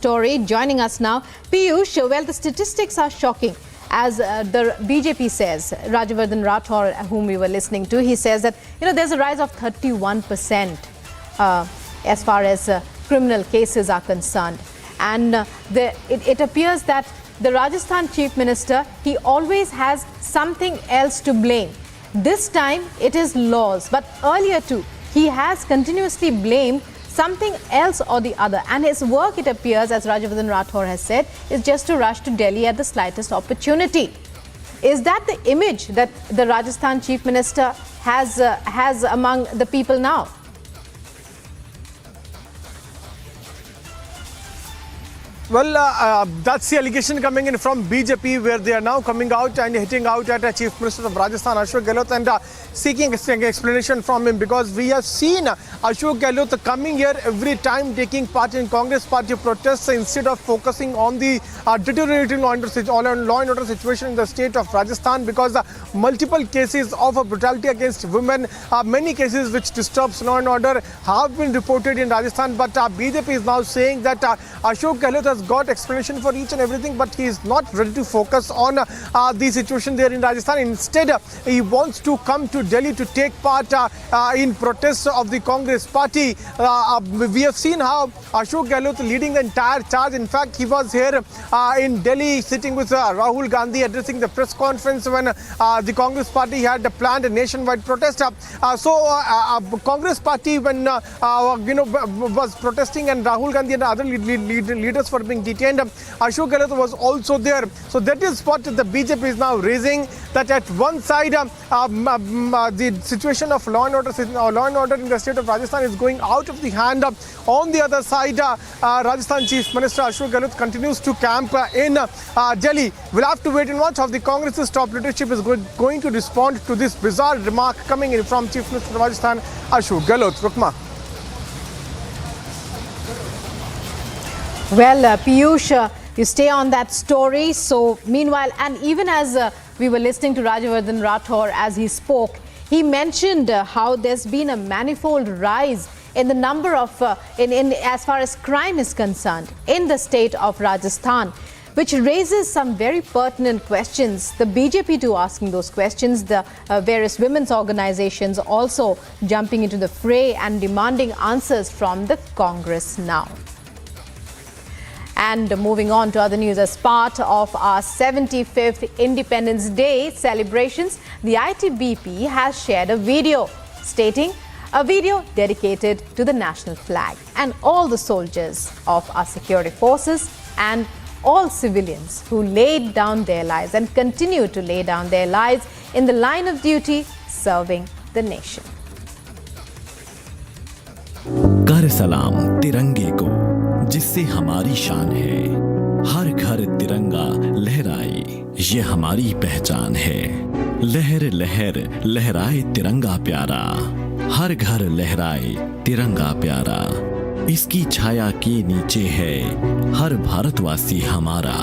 Story joining us now. Piyush, well, the statistics are shocking. As the BJP says, Rajavardhan Rathore, whom we were listening to, he says that, there's a rise of 31% as far as criminal cases are concerned. And it appears that the Rajasthan Chief Minister, he always has something else to blame. This time it is laws, but earlier too, he has continuously blamed something else or the other. And his work, it appears, as Rajavardhan Rathore has said, is just to rush to Delhi at the slightest opportunity. Is that the image that the Rajasthan Chief Minister has among the people now? Well, that's the allegation coming in from BJP, where they are now coming out and hitting out at a Chief Minister of Rajasthan, Ashok Gehlot, and seeking explanation from him, because we have seen Ashok Gehlot coming here every time, taking part in Congress party protests instead of focusing on the deteriorating law and order situation in the state of Rajasthan, because multiple cases of brutality against women, many cases which disturbs law and order have been reported in Rajasthan. But BJP is now saying that Ashok Gehlot has got explanation for each and everything, but he is not ready to focus on the situation there in Rajasthan. Instead, he wants to come to Delhi to take part in protests of the Congress party. We have seen how Ashok Gehlot leading the entire charge. In fact, he was here in Delhi sitting with Rahul Gandhi, addressing the press conference when the Congress party had planned a nationwide protest. Congress party, when was protesting, and Rahul Gandhi and other leaders were being detained, Ashok Gehlot was also there. So that is what the BJP is now raising, that at one side the situation of law and order in the state of Rajasthan is going out of the hand. On the other side, Rajasthan Chief Minister Ashok Gehlot continues to camp in Delhi. We'll have to wait and watch how the Congress's top leadership is going to respond to this bizarre remark coming in from Chief Minister of Rajasthan, Ashok Gehlot. Rukma. Well, Piyush, you stay on that story. So meanwhile, and even as we were listening to Rajavardhan Rathore as he spoke, he mentioned how there's been a manifold rise in the number of, as far as crime is concerned in the state of Rajasthan, which raises some very pertinent questions. The BJP too asking those questions, the various women's organizations also jumping into the fray and demanding answers from the Congress now. And moving on to other news, as part of our 75th Independence Day celebrations, the ITBP has shared a video dedicated to the national flag and all the soldiers of our security forces and all civilians who laid down their lives and continue to lay down their lives in the line of duty serving the nation. कर सलाम तिरंगे को जिससे हमारी शान है, हर घर तिरंगा लहराए ये हमारी पहचान है। लहर लहर लहराए तिरंगा प्यारा, हर घर लहराए तिरंगा प्यारा, इसकी छाया के नीचे है हर भारतवासी हमारा।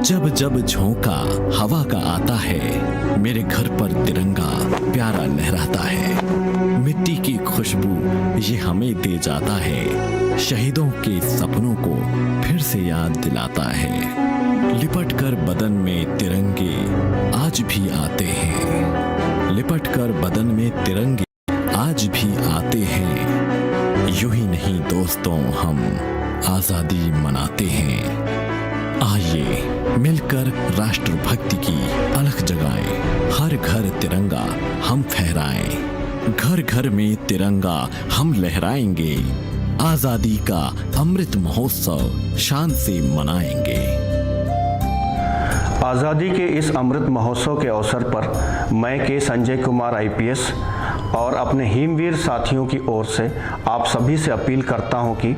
जब जब झोंका हवा का आता है, मेरे घर पर तिरंगा प्यारा लहराता है। मिट्टी की खुशबू ये हमें दे जाता है, शहीदों के सपनों को फिर से याद दिलाता है। लिपट कर बदन में तिरंगे आज भी आते हैं, लिपट कर बदन में तिरंगे आज भी आते हैं। यूं ही नहीं दोस्तों हम आजादी मनाते हैं। आइए मिलकर राष्ट्रभक्ति की अलख जगाएं, हर घर तिरंगा हम फहराएं, घर घर में तिरंगा हम लहराएंगे, आजादी का अमृत महोत्सव शान से मनाएंगे। आज़ादी के इस अमृत महोत्सव के अवसर पर मैं के संजय कुमार IPS और अपने हिमवीर साथियों की ओर से आप सभी से अपील करता हूं कि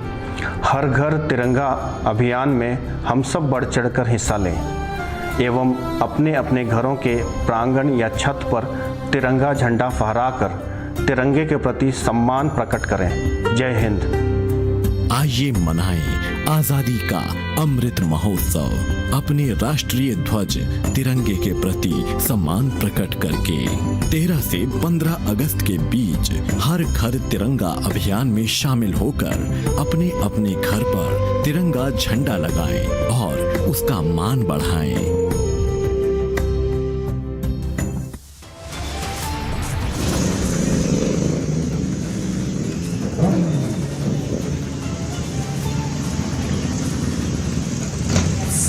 हर घर तिरंगा अभियान में हम सब बढ़ चढ़कर हिस्सा लें एवं अपने अपने घरों के प्रांगण या छत पर तिरंगा झंडा फहराकर तिरंगे के प्रति सम्मान प्रकट करें। जय हिंद। आइए मनाएं आजादी का अमृत महोत्सव अपने राष्ट्रीय ध्वज तिरंगे के प्रति सम्मान प्रकट करके 13 से 15 अगस्त के बीच हर घर तिरंगा अभियान में शामिल होकर अपने अपने घर पर तिरंगा झंडा लगाएं और उसका मान बढ़ाएं।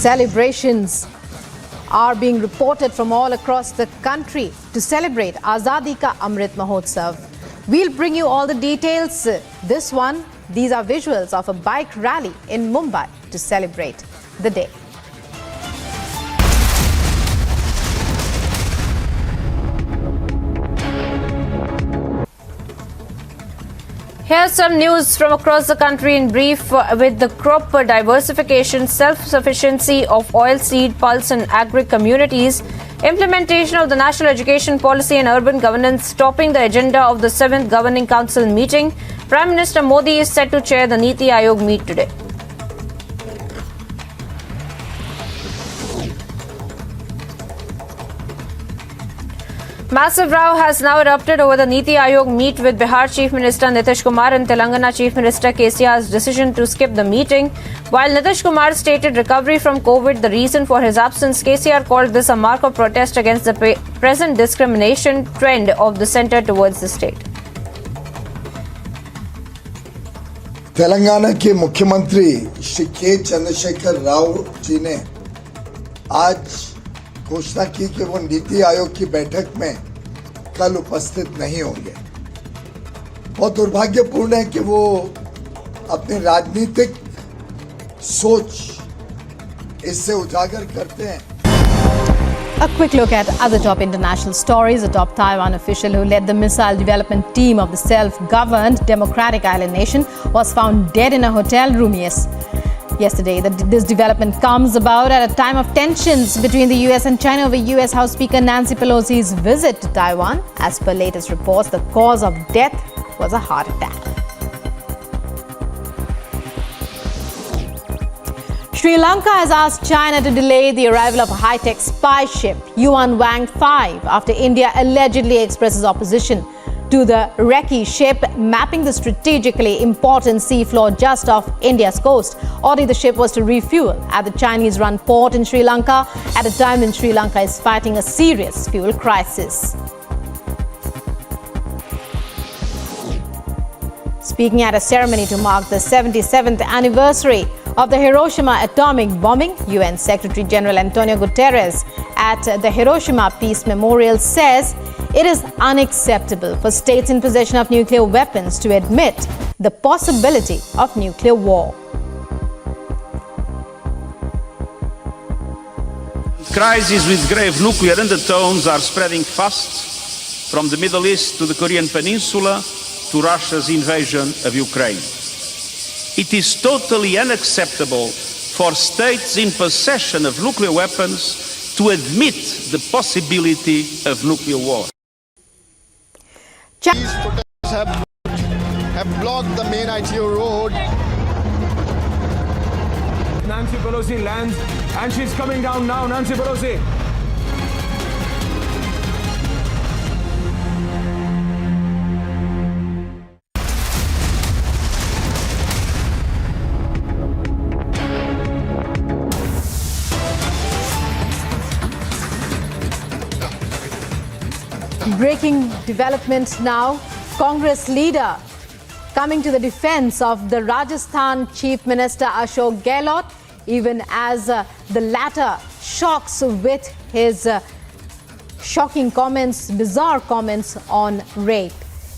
Celebrations are being reported from all across the country to celebrate Azadi Ka Amrit Mahotsav. We'll bring you all the details. These are visuals of a bike rally in Mumbai to celebrate the day. Here's some news from across the country in brief. With the crop diversification, self-sufficiency of oilseed, pulse and agri communities, implementation of the National Education Policy and Urban Governance topping the agenda of the 7th Governing Council meeting, Prime Minister Modi is set to chair the Niti Aayog meet today. Massive row has now erupted over the Niti Aayog meet with Bihar Chief Minister Nitish Kumar and Telangana Chief Minister KCR's decision to skip the meeting. While Nitish Kumar stated recovery from COVID the reason for his absence, KCR called this a mark of protest against the present discrimination trend of the centre towards the state. Telangana के मुख्यमंत्री श्री के चंद्रशेखर राव जी ने आज घोषणा की कि वो नीति आयोग की बैठक में कल उपस्थित नहीं होंगे। बहुत दुर्भाग्यपूर्ण है कि वो अपनी राजनीतिक सोच इससे उजागर करते हैं। A quick look at other top international stories. A top Taiwan official who led the missile development team of the self-governed Democratic Island nation was found dead in a hotel room yesterday. This development comes about at a time of tensions between the US and China over US House Speaker Nancy Pelosi's visit to Taiwan. As per latest reports, the cause of death was a heart attack. Sri Lanka has asked China to delay the arrival of a high-tech spy ship, Yuan Wang 5, after India allegedly expresses opposition to the recce ship mapping the strategically important seafloor just off India's coast. Already the ship was to refuel at the Chinese-run port in Sri Lanka at a time when Sri Lanka is fighting a serious fuel crisis. Speaking at a ceremony to mark the 77th anniversary of the Hiroshima atomic bombing, UN Secretary General Antonio Guterres at the Hiroshima Peace Memorial says it is unacceptable for states in possession of nuclear weapons to admit the possibility of nuclear war. Crises with grave nuclear undertones are spreading fast from the Middle East to the Korean Peninsula to Russia's invasion of Ukraine. It is totally unacceptable for states in possession of nuclear weapons to admit the possibility of nuclear war. These protests have blocked the main ITO road. Nancy Pelosi lands and she's coming down now. Nancy Pelosi. Breaking development now. Congress leader coming to the defense of the Rajasthan Chief Minister Ashok Gehlot, even as the latter shocks with his shocking comments, bizarre comments on rape,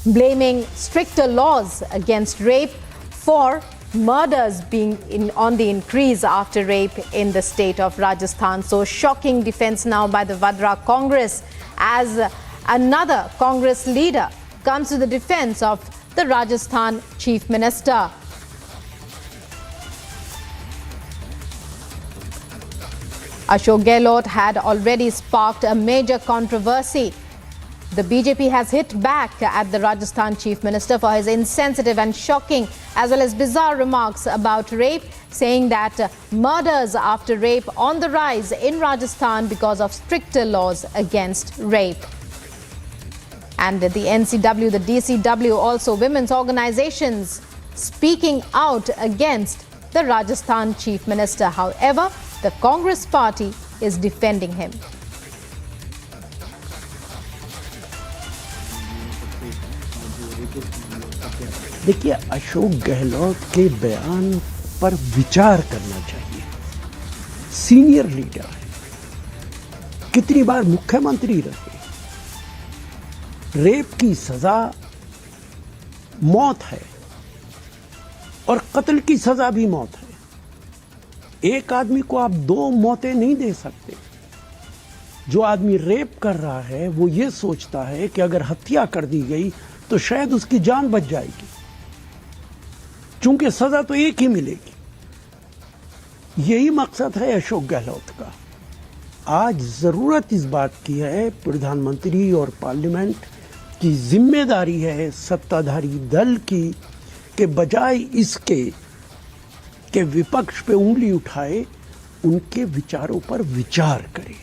blaming stricter laws against rape for murders being on the increase after rape in the state of Rajasthan. So shocking defense now by the Vadra Congress as another Congress leader comes to the defense of the Rajasthan Chief Minister. Ashok Gehlot had already sparked a major controversy. The BJP has hit back at the Rajasthan Chief Minister for his insensitive and shocking as well as bizarre remarks about rape. saying that murders after rape on the rise in Rajasthan because of stricter laws against rape. And the NCW, the DCW, also women's organizations speaking out against the Rajasthan Chief Minister. However, the Congress party is defending him. देखिए, अशोक गहलोत के बयान पर विचार करना चाहिए। Senior leader है, कितनी बार मुख्यमंत्री रहे, रेप की सजा मौत है और कत्ल की सजा भी मौत है। एक आदमी को आप दो मौतें नहीं दे सकते। जो आदमी रेप कर रहा है वो ये सोचता है कि अगर हत्या कर दी गई तो शायद उसकी जान बच जाएगी, चूंकि सजा तो एक ही मिलेगी। यही मकसद है अशोक गहलोत का। आज जरूरत इस बात की है, प्रधानमंत्री और पार्लियामेंट की जिम्मेदारी है सत्ताधारी दल की, कि बजाय इसके कि विपक्ष पे उंगली उठाए, उनके विचारों पर विचार करे।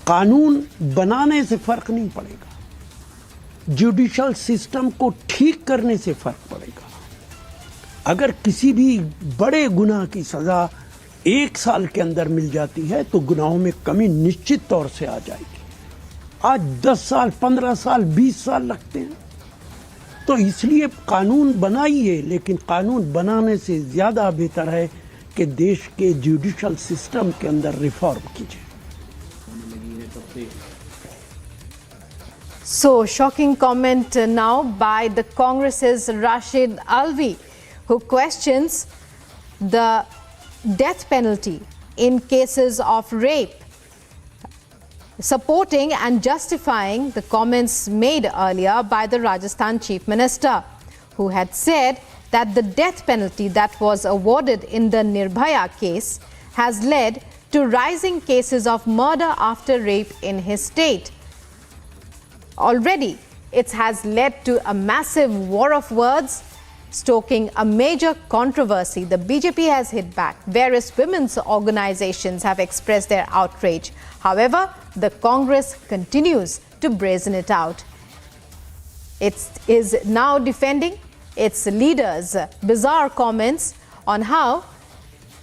कानून बनाने से फर्क नहीं पड़ेगा, जुडिशल सिस्टम को ठीक करने से फर्क पड़ेगा। अगर किसी भी बड़े गुनाह की सजा 1 साल के अंदर मिल जाती है तो गुनाहों में कमी निश्चित तौर से आ जाएगी। आज 10 साल, 15 साल, 20 साल लगते हैं। तो इसलिए कानून बनाइए, लेकिन कानून बनाने से ज्यादा बेहतर है कि देश के जुडिशल सिस्टम के अंदर रिफॉर्म कीजिए। So, shocking comment now by the Congress's Rashid Alvi, who questions the death penalty in cases of rape, supporting and justifying the comments made earlier by the Rajasthan Chief Minister, who had said that the death penalty that was awarded in the Nirbhaya case has led to rising cases of murder after rape in his state. Already, it has led to a massive war of words, stoking a major controversy. The BJP has hit back. Various women's organizations have expressed their outrage. However, the Congress continues to brazen it out. It is now defending its leaders' bizarre comments on how,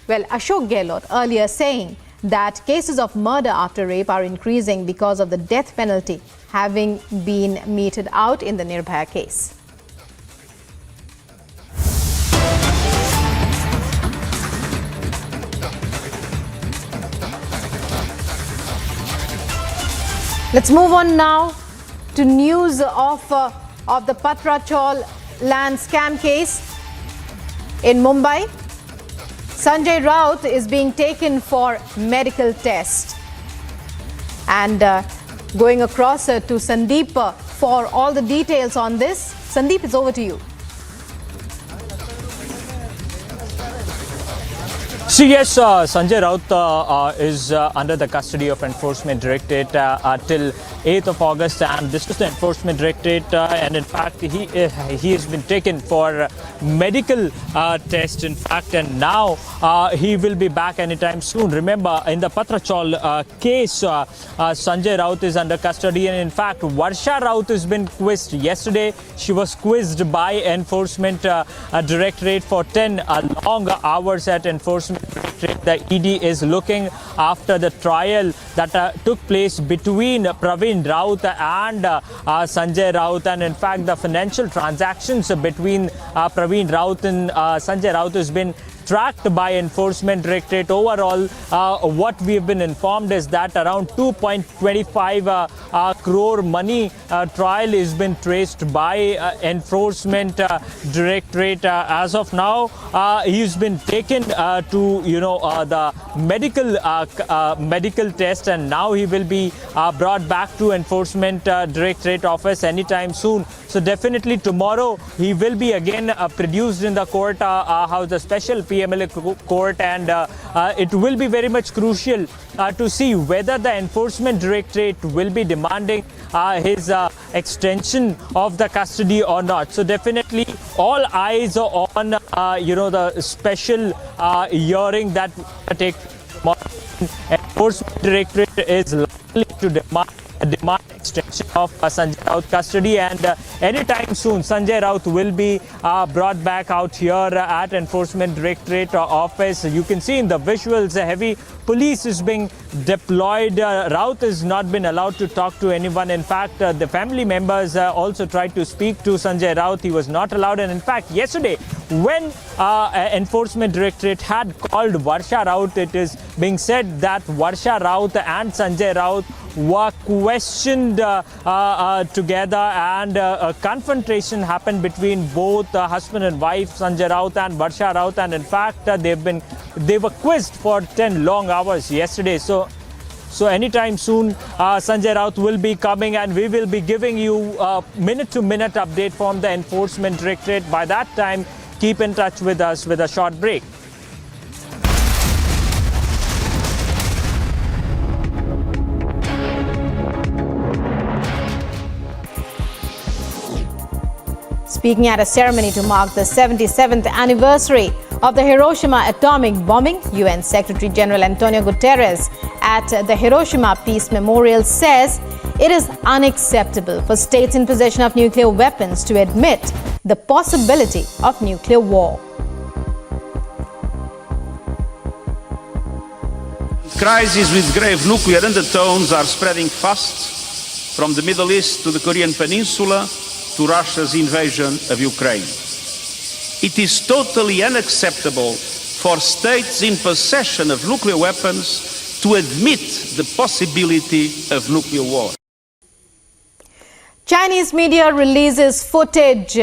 well, Ashok Gehlot earlier saying that cases of murder after rape are increasing because of the death penalty having been meted out in the Nirbhaya case. Let's move on now to news of the Patrachal land scam case in Mumbai. Sanjay Raut is being taken for medical test. And going across to Sandeep for all the details on this. Sandeep, it's over to you. So yes, Sanjay Raut is under the custody of Enforcement Directorate till 8th of August, and this is the Enforcement Directorate, and in fact he has been taken for medical test, in fact, and now he will be back anytime soon. Remember, in the Patrachal case, Sanjay Raut is under custody, and in fact Varsha Raut has been quizzed yesterday. She was quizzed by Enforcement Directorate for 10 long hours at Enforcement Directorate. The ED is looking after the trial that took place between Praveen Raut and Sanjay Raut, and in fact the financial transactions between Praveen Raut and Sanjay Raut has been tracked by Enforcement Directorate. Overall, what we have been informed is that around 2.25 crore money trial has been traced by Enforcement Directorate. As of now, he's been taken to the medical test, and now he will be brought back to Enforcement Directorate office anytime soon. So definitely tomorrow he will be again produced in the court house. The special PMLA court, and it will be very much crucial to see whether the Enforcement Directorate will be demanding his extension of the custody or not. So definitely all eyes are on the special hearing that will take tomorrow. Enforcement Directorate is likely to demand extension of Sanjay Raut custody, and anytime soon Sanjay Raut will be brought back out here at Enforcement Directorate office. You can see in the visuals heavy police is being deployed. Raut has not been allowed to talk to anyone. In fact, the family members also tried to speak to Sanjay Raut. He was not allowed, and in fact yesterday when Enforcement Directorate had called Varsha Raut, it is being said that Varsha Raut and Sanjay Raut were questioned together, and a confrontation happened between both husband and wife, Sanjay Raut and Varsha Raut, and in fact they were quizzed for 10 long hours yesterday. So anytime soon Sanjay Raut will be coming, and we will be giving you a minute-to-minute update from the Enforcement Directorate. By that time, keep in touch with us with a short break. Speaking at a ceremony to mark the 77th anniversary of the Hiroshima atomic bombing, UN Secretary General Antonio Guterres at the Hiroshima Peace Memorial says it is unacceptable for states in possession of nuclear weapons to admit the possibility of nuclear war. Crises with grave nuclear undertones are spreading fast from the Middle East to the Korean Peninsula to Russia's invasion of Ukraine. It is totally unacceptable for states in possession of nuclear weapons to admit the possibility of nuclear war. Chinese media releases footage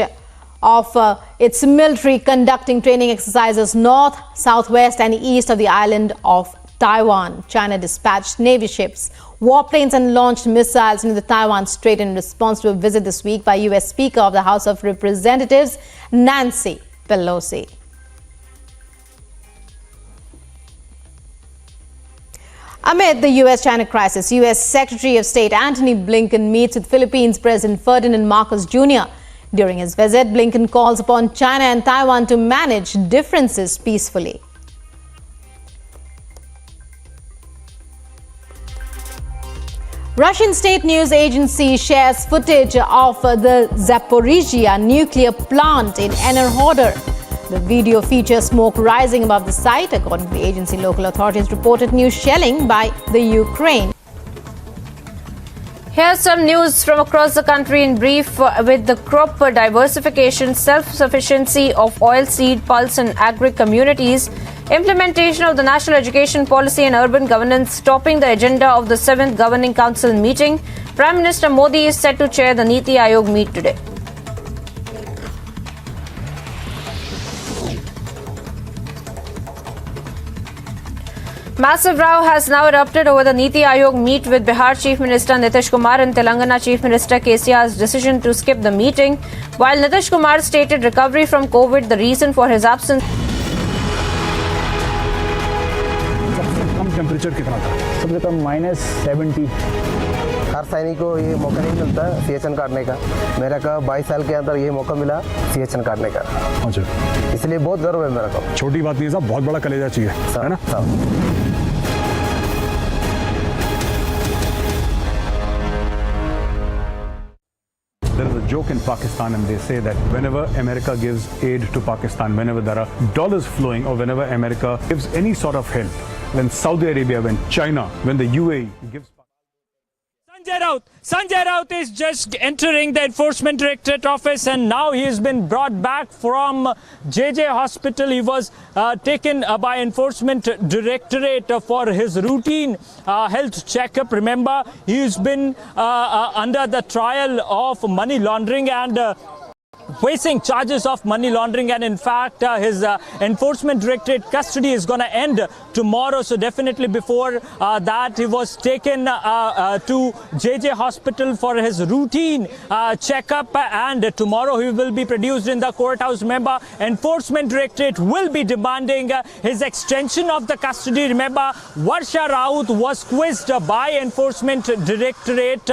of its military conducting training exercises north, southwest and east of the island of Taiwan. China dispatched Navy ships, warplanes and launched missiles into the Taiwan Strait in response to a visit this week by U.S. Speaker of the House of Representatives, Nancy Pelosi. Amid the U.S.-China crisis, U.S. Secretary of State Antony Blinken meets with Philippines President Ferdinand Marcos Jr. During his visit, Blinken calls upon China and Taiwan to manage differences peacefully. Russian state news agency shares footage of the Zaporizhia nuclear plant in Enerhodar. The video features smoke rising above the site. According to the agency, local authorities reported new shelling by the Ukraine. Here's some news from across the country in brief. With the crop diversification, self-sufficiency of oilseed, pulse and agri communities, implementation of the National Education Policy and Urban Governance topping the agenda of the 7th Governing Council meeting, Prime Minister Modi is set to chair the Niti Aayog meet today. Massive row has now erupted over the Niti Aayog meet with Bihar Chief Minister Nitish Kumar and Telangana Chief Minister KCR's decision to skip the meeting. While Nitish Kumar stated recovery from COVID the reason for his absence. Temperature कितना था? सबसे कम -70। हर सैनिक को ये मौका नहीं मिलता CHN काटने का। मेरा का 22 साल के अंदर ये मौका मिला सीएचएन काटने का। अच्छा, इसलिए बहुत गर्व है मेरा को। छोटी बात नहीं है साहब, बहुत बड़ा कलेजा चाहिए, है ना? There is a joke in Pakistan and they say that whenever America gives aid to Pakistan, whenever there are dollars flowing or whenever America gives any sort of help, when Saudi Arabia, when China, when the UAE gives... Sanjay Raut is just entering the Enforcement Directorate office, and now he has been brought back from JJ Hospital. He was taken by Enforcement Directorate for his routine health checkup. Remember, he's been under the trial of money laundering, and facing charges of money laundering, and in fact his enforcement directorate custody is going to end tomorrow. So definitely before that he was taken to JJ hospital for his routine checkup, and tomorrow he will be produced in the courthouse. Remember, enforcement directorate will be demanding his extension of the custody. Remember, Varsha Raut was quizzed by enforcement directorate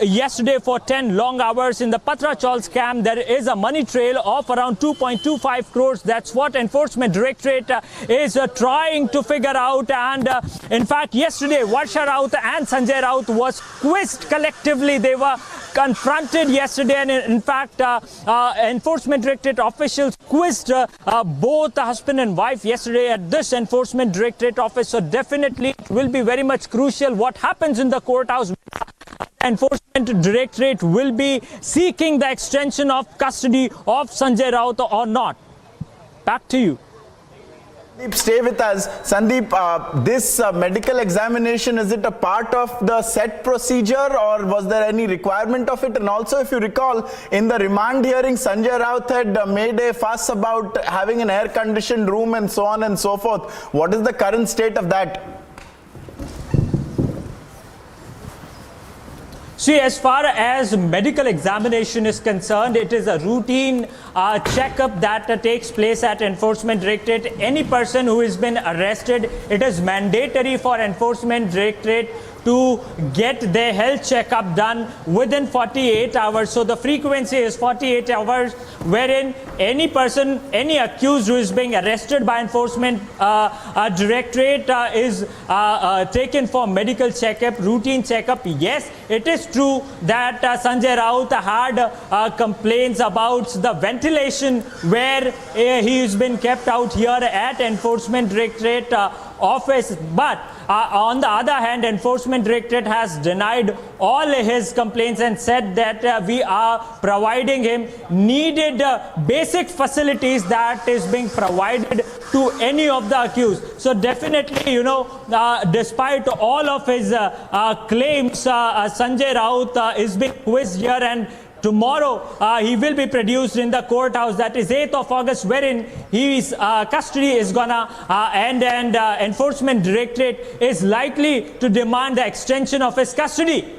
yesterday for 10 long hours in the Patrachal scam. There is a money trail of around 2.25 crores. That's what enforcement directorate is trying to figure out. And in fact, yesterday Varsha Raut and Sanjay Raut was quizzed collectively. They were confronted yesterday, and in fact enforcement directorate officials quizzed both the husband and wife yesterday at this enforcement directorate office. So definitely it will be very much crucial what happens in the courthouse. Enforcement directorate will be seeking the extension of custody of Sanjay Raut or not. Back to you. Sandeep, stay with us. Sandeep, this medical examination, is it a part of the set procedure, or was there any requirement of it? And also, if you recall, in the remand hearing, Sanjay Raut had made a fuss about having an air-conditioned room and so on and so forth. What is the current state of that? See, as far as medical examination is concerned, it is a routine checkup that takes place at enforcement directorate. Any person who has been arrested, it is mandatory for enforcement directorate to get their health checkup done within 48 hours. So the frequency is 48 hours, wherein any person, any accused who is being arrested by enforcement directorate is taken for medical checkup, routine checkup. Yes, it is true that Sanjay Raut had complaints about the ventilation where he has been kept out here at enforcement directorate office, but on the other hand, enforcement directorate has denied all his complaints and said that we are providing him needed basic facilities that is being provided to any of the accused. So definitely, you know, despite all of his claims, Sanjay Raut is being quizzed here, and tomorrow he will be produced in the courthouse. That is 8th of August, wherein his custody is gonna end, and enforcement directorate is likely to demand the extension of his custody.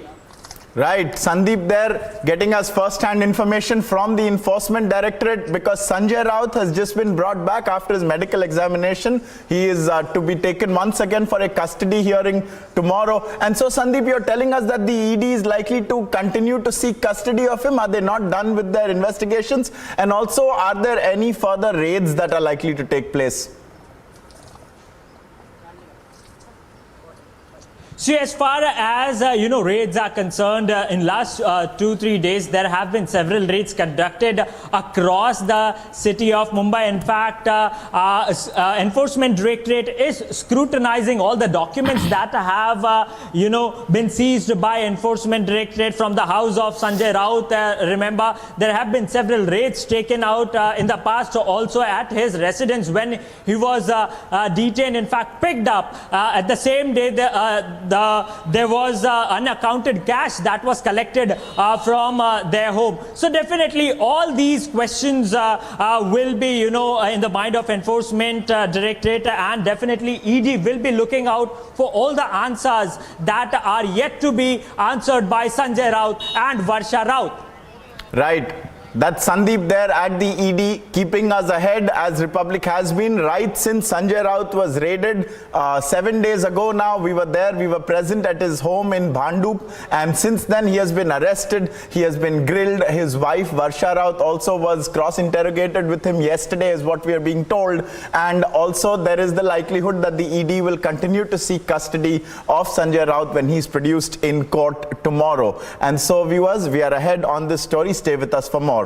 Right, Sandeep there getting us first-hand information from the enforcement directorate, because Sanjay Raut has just been brought back after his medical examination. He is to be taken once again for a custody hearing tomorrow. And so, Sandeep, you're telling us that the ED is likely to continue to seek custody of him. Are they not done with their investigations? And also, are there any further raids that are likely to take place? See, as far as raids are concerned, in last 2-3 days there have been several raids conducted across the city of Mumbai. In fact, enforcement directorate is scrutinizing all the documents that have been seized by enforcement directorate from the house of Sanjay Raut. Remember, there have been several raids taken out in the past, also at his residence when he was detained. In fact, picked up at the same day there was unaccounted cash that was collected from their home. So definitely all these questions will be in the mind of enforcement directorate, and definitely ED will be looking out for all the answers that are yet to be answered by Sanjay Raut and Varsha Raut. Right. That's Sandeep there at the ED, keeping us ahead, as Republic has been right since Sanjay Raut was raided 7 days ago now. We were there, we were present at his home in Bhandup, and since then he has been arrested, he has been grilled. His wife Varsha Raut also was cross-interrogated with him yesterday, is what we are being told. And also there is the likelihood that the ED will continue to seek custody of Sanjay Raut when he's produced in court tomorrow. And so, viewers, we are ahead on this story. Stay with us for more.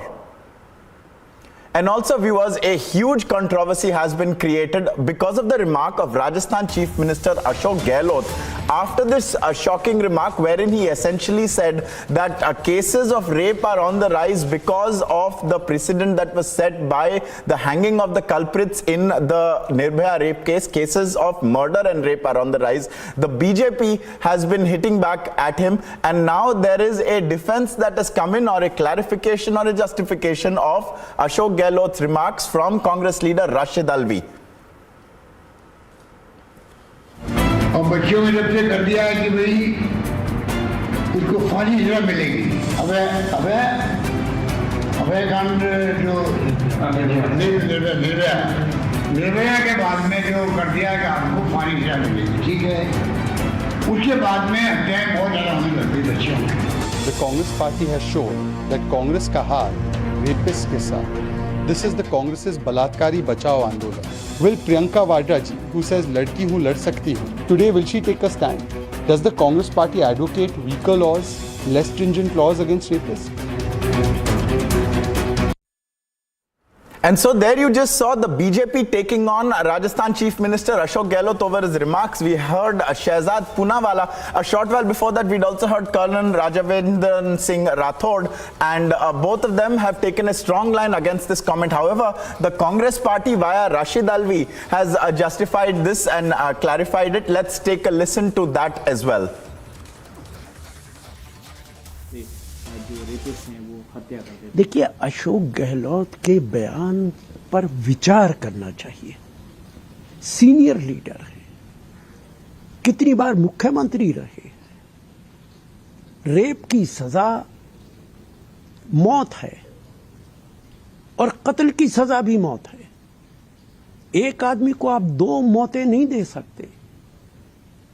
And also, viewers, a huge controversy has been created because of the remark of Rajasthan Chief Minister Ashok Gehlot after this shocking remark wherein he essentially said that cases of rape are on the rise because of the precedent that was set by the hanging of the culprits in the Nirbhaya rape case. Cases of murder and rape are on the rise. The BJP has been hitting back at him, and now there is a defense that has come in, or a clarification or a justification of Ashok Gehlot's remarks from Congress leader Rashid Alvi. और बच्चों में जब से कर दिया है कि भाई उसको फांसी सजा मिलेगी। अभय कांड जो निर्भया के बाद में जो कर दिया है कि आपको फांसी सजा मिलेगी, ठीक है। उसके बाद में हत्याएं बहुत ज़्यादा होने लगती बच्चों में। The Congress party has shown that Congress का हार रेपिस्ट के साथ. This is the Congress's बलात्कारी बचाओ आंदोलन. Will Priyanka Vadra ji, who says लड़की हूँ लड़ सकती हूँ, today will she take a stand? Does the Congress party advocate weaker laws, less stringent laws against rapists? And so there you just saw the BJP taking on Rajasthan Chief Minister Ashok Gehlot over his remarks. We heard Shehzad Poonawala. A short while before that, we'd also heard Colonel Rajavardhan Singh Rathod, and both of them have taken a strong line against this comment. However, the Congress party via Rashid Alvi has justified this and clarified it. Let's take a listen to that as well. देखिए, अशोक गहलोत के बयान पर विचार करना चाहिए। Senior leader है, कितनी बार मुख्यमंत्री रहे। रेप की सजा मौत है और कत्ल की सजा भी मौत है। एक आदमी को आप दो मौतें नहीं दे सकते।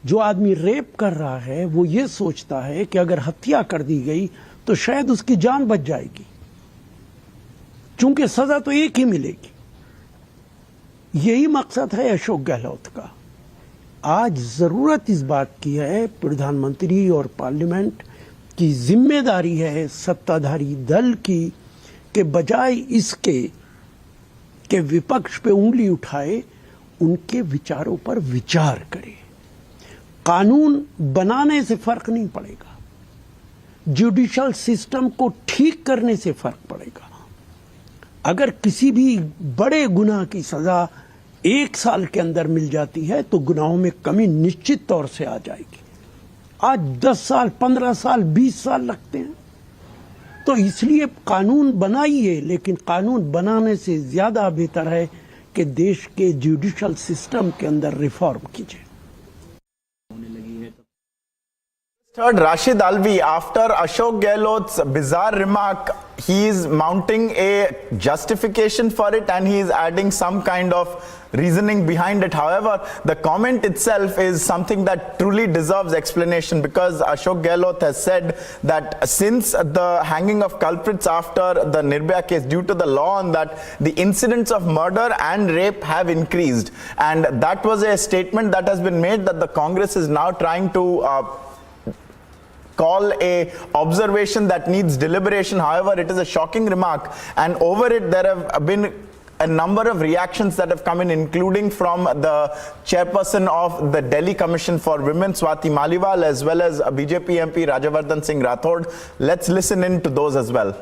जो आदमी रेप कर रहा है वो ये सोचता है कि अगर हत्या कर दी गई तो शायद उसकी जान बच जाएगी, चूंकि सजा तो एक ही मिलेगी। यही मकसद है अशोक गहलोत का। आज जरूरत इस बात की है, प्रधानमंत्री और पार्लियामेंट की जिम्मेदारी है सत्ताधारी दल की, कि बजाय इसके कि विपक्ष पे उंगली उठाए, उनके विचारों पर विचार करे। कानून बनाने से फर्क नहीं पड़ेगा, जुडिशल सिस्टम को ठीक करने से फर्क पड़ेगा। अगर किसी भी बड़े गुनाह की सजा 1 साल के अंदर मिल जाती है तो गुनाहों में कमी निश्चित तौर से आ जाएगी। आज 10 साल, 15 साल, 20 साल लगते हैं। तो इसलिए कानून बनाइए, लेकिन कानून बनाने से ज्यादा बेहतर है कि देश के जुडिशल सिस्टम के अंदर रिफॉर्म कीजिए। Heard Rashid Alvi after Ashok Gehlot's bizarre remark. He is mounting a justification for it and he is adding some kind of reasoning behind it. However, the comment itself is something that truly deserves explanation, because Ashok Gehlot has said that since the hanging of culprits after the Nirbhaya case, due to the law on that, the incidents of murder and rape have increased, and that was a statement that has been made that the Congress is now trying to call a observation that needs deliberation. However, it is a shocking remark, and over it there have been a number of reactions that have come in, including from the chairperson of the Delhi Commission for Women, Swati Maliwal, as well as BJP MP Rajavardhan Singh Rathod. Let's listen in to those as well.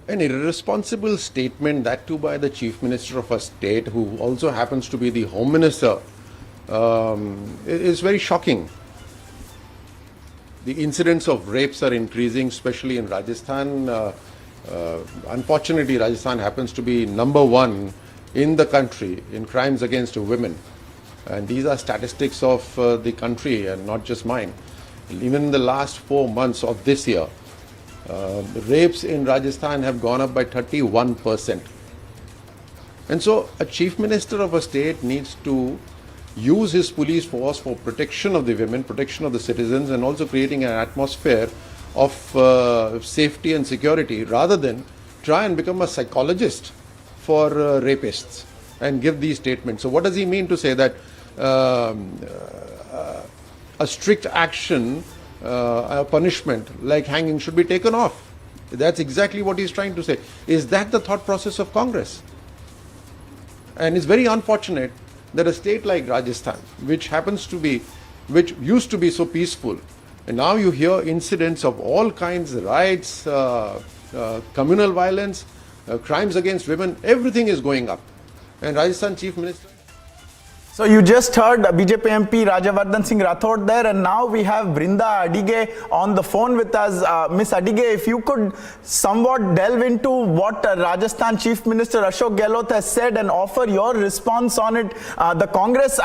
An irresponsible statement, that too by the Chief Minister of a state who also happens to be the Home Minister, is very shocking. The incidents of rapes are increasing, especially in Rajasthan. Unfortunately, Rajasthan happens to be #1 in the country in crimes against women. And these are statistics of the country and not just mine. Even in the last 4 months of this year, rapes in Rajasthan have gone up by 31%. And so a chief minister of a state needs to use his police force for protection of the women, protection of the citizens, and also creating an atmosphere of safety and security, rather than try and become a psychologist for rapists and give these statements. So what does he mean to say that a strict action, a punishment like hanging should be taken off. That's exactly what he's trying to say. Is that the thought process of Congress? And it's very unfortunate that a state like Rajasthan, which used to be so peaceful, and now you hear incidents of all kinds, riots, communal violence, crimes against women, everything is going up. And Rajasthan Chief Minister... So you just heard BJP MP Rajavardhan Singh Rathod there, and now we have Brinda Adige on the phone with us. Miss Adige, if you could somewhat delve into what Rajasthan Chief Minister Ashok Gehlot has said and offer your response on it. The Congress,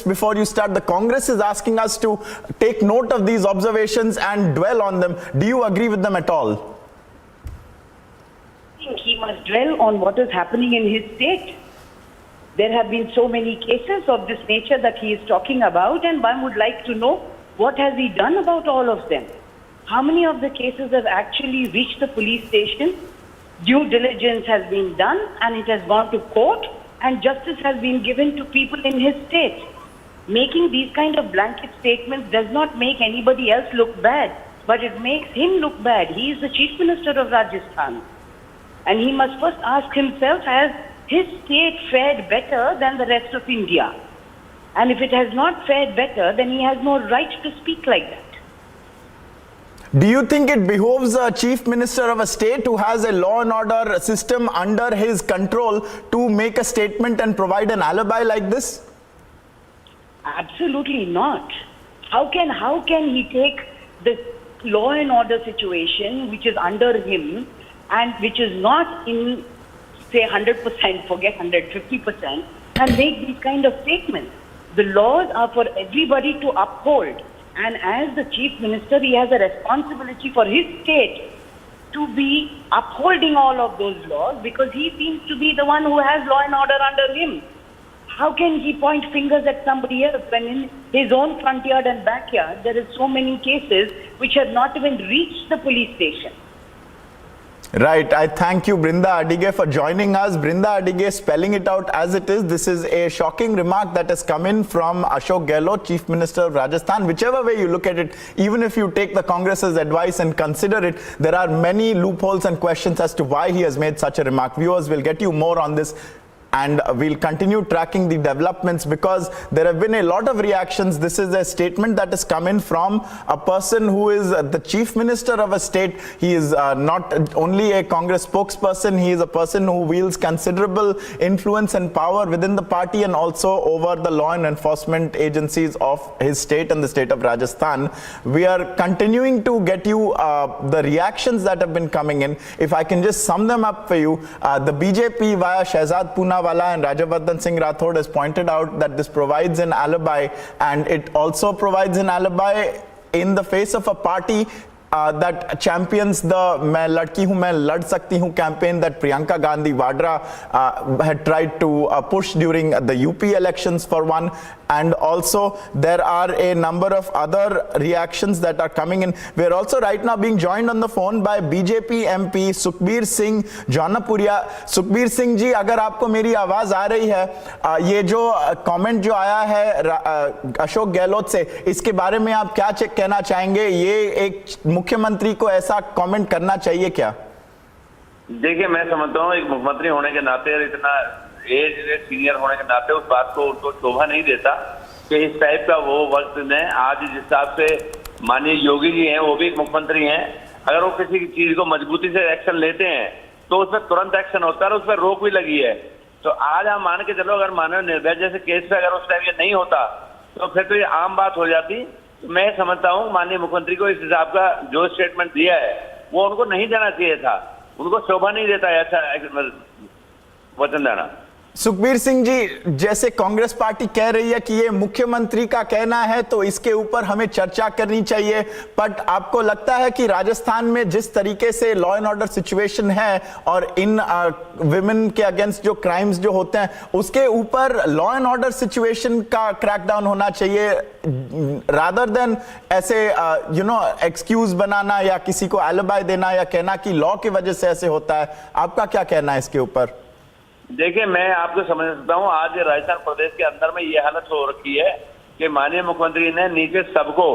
before you start, the Congress is asking us to take note of these observations and dwell on them. Do you agree with them at all? I think he must dwell on what is happening in his state. There have been so many cases of this nature that he is talking about, and one would like to know what has he done about all of them. How many of the cases have actually reached the police station? Due diligence has been done and it has gone to court, and justice has been given to people in his state. Making these kind of blanket statements does not make anybody else look bad, but it makes him look bad. He is the Chief Minister of Rajasthan, and he must first ask himself, has his state fared better than the rest of India? And if it has not fared better, then he has no right to speak like that. Do you think it behoves a chief minister of a state who has a law and order system under his control to make a statement and provide an alibi like this? Absolutely not. How can he take the law and order situation which is under him and which is not in, say, 100%, forget 150%, and make these kind of statements? The laws are for everybody to uphold. And as the chief minister, he has a responsibility for his state to be upholding all of those laws, because he seems to be the one who has law and order under him. How can he point fingers at somebody else when in his own front yard and backyard there is so many cases which have not even reached the police station? Right. I thank you, Brinda Adige, for joining us. Brinda Adige, spelling it out as it is, this is a shocking remark that has come in from Ashok Gehlot, Chief Minister of Rajasthan. Whichever way you look at it, even if you take the Congress's advice and consider it, there are many loopholes and questions as to why he has made such a remark. Viewers, will get you more on this, and we'll continue tracking the developments, because there have been a lot of reactions. This is a statement that has come in from a person who is the chief minister of a state. He is not only a Congress spokesperson, he is a person who wields considerable influence and power within the party and also over the law and enforcement agencies of his state and the state of Rajasthan. We are continuing to get you the reactions that have been coming in. If I can just sum them up for you, the BJP via Shehzad Poonawala and Rajavardhan Singh Rathod has pointed out that this provides an alibi, and it also provides an alibi in the face of a party that champions the "Main Ladki Hu Main Lad Sakti Hu" campaign that Priyanka Gandhi Vadra had tried to push during the UP elections for one. And also there are a number of other reactions that are coming in. We are also right now being joined on the phone by BJP MP Sukhbir Singh Jaunapuria. Sukhbir Singh ji, अगर आपको मेरी आवाज आ रही है, ये जो comment जो आया है अशोक गहलोत से, इसके बारे में आप क्या कहना चाहेंगे? ये एक मुख्यमंत्री को ऐसा कमेंट करना चाहिए क्या? देखिए, मैं समझता हूँ एक मुख्यमंत्री होने के नाते और इतना एज सीनियर होने के नाते उस बात को उनको शोभा नहीं देता कि इस टाइप का वो वक्त में, आज जिस हिसाब से माननीय योगी जी हैं, वो भी एक मुख्यमंत्री हैं, अगर वो किसी चीज को मजबूती से एक्शन लेते हैं तो उसमें तुरंत एक्शन होता है और उस पर रोक भी लगी है। तो आज हम मान के चलो, अगर मानव निर्भया जैसे केस पे अगर उस टाइम ये नहीं होता तो फिर तो ये आम बात हो जाती। मैं समझता हूँ माननीय मुख्यमंत्री को इस हिसाब का जो स्टेटमेंट दिया है वो उनको नहीं देना चाहिए था, उनको शोभा नहीं देता है ऐसा वचन देना। सुखबीर सिंह जी, जैसे कांग्रेस पार्टी कह रही है कि ये मुख्यमंत्री का कहना है तो इसके ऊपर हमें चर्चा करनी चाहिए, बट आपको लगता है कि राजस्थान में जिस तरीके से लॉ एंड ऑर्डर सिचुएशन है और इन विमेन के अगेंस्ट जो क्राइम्स जो होते हैं उसके ऊपर लॉ एंड ऑर्डर सिचुएशन का क्रैकडाउन होना चाहिए, रादर देन ऐसे एक्सक्यूज बनाना या किसी को एलिबाई देना या कहना कि लॉ की वजह से ऐसे होता है? आपका क्या कहना है इसके ऊपर? देखिए, मैं आपको समझ सकता हूँ, आज राजस्थान प्रदेश के अंदर में ये हालत हो रखी है कि माननीय मुख्यमंत्री ने नीचे सबको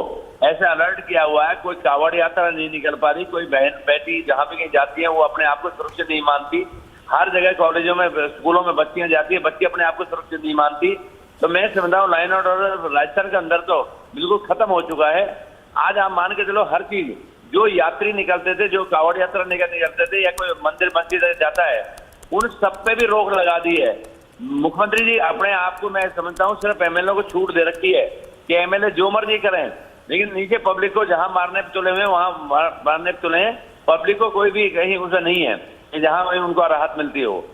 ऐसा अलर्ट किया हुआ है, कोई कावड़ यात्रा नहीं निकल पा रही, कोई बहन बेटी जहाँ पे कहीं जाती है वो अपने आप को सुरक्षित नहीं मानती, हर जगह कॉलेजों में स्कूलों में बच्चियां जाती है, बच्ची अपने आप को सुरक्षित नहीं मानती। तो मैं समझता हूँ लाइन ऑर्डर राजस्थान के अंदर तो बिल्कुल खत्म हो चुका है। आज आप मान के चलो हर चीज, जो यात्री निकलते थे, जो कावड़ यात्रा निकलते थे या कोई मंदिर मस्जिद जाता है, उन सब पे भी रोक लगा दी है। मुख्यमंत्री जी अपने आप को मैं समझता हूँ सिर्फ एमएलए को छूट दे रखी है कि एमएलए जो मर्जी करें, लेकिन नीचे पब्लिक को जहां मारने पे तुले हुए वहां मारने पे तुले हैं। पब्लिक को कोई भी कहीं उसे नहीं है कि जहां उनको राहत मिलती हो।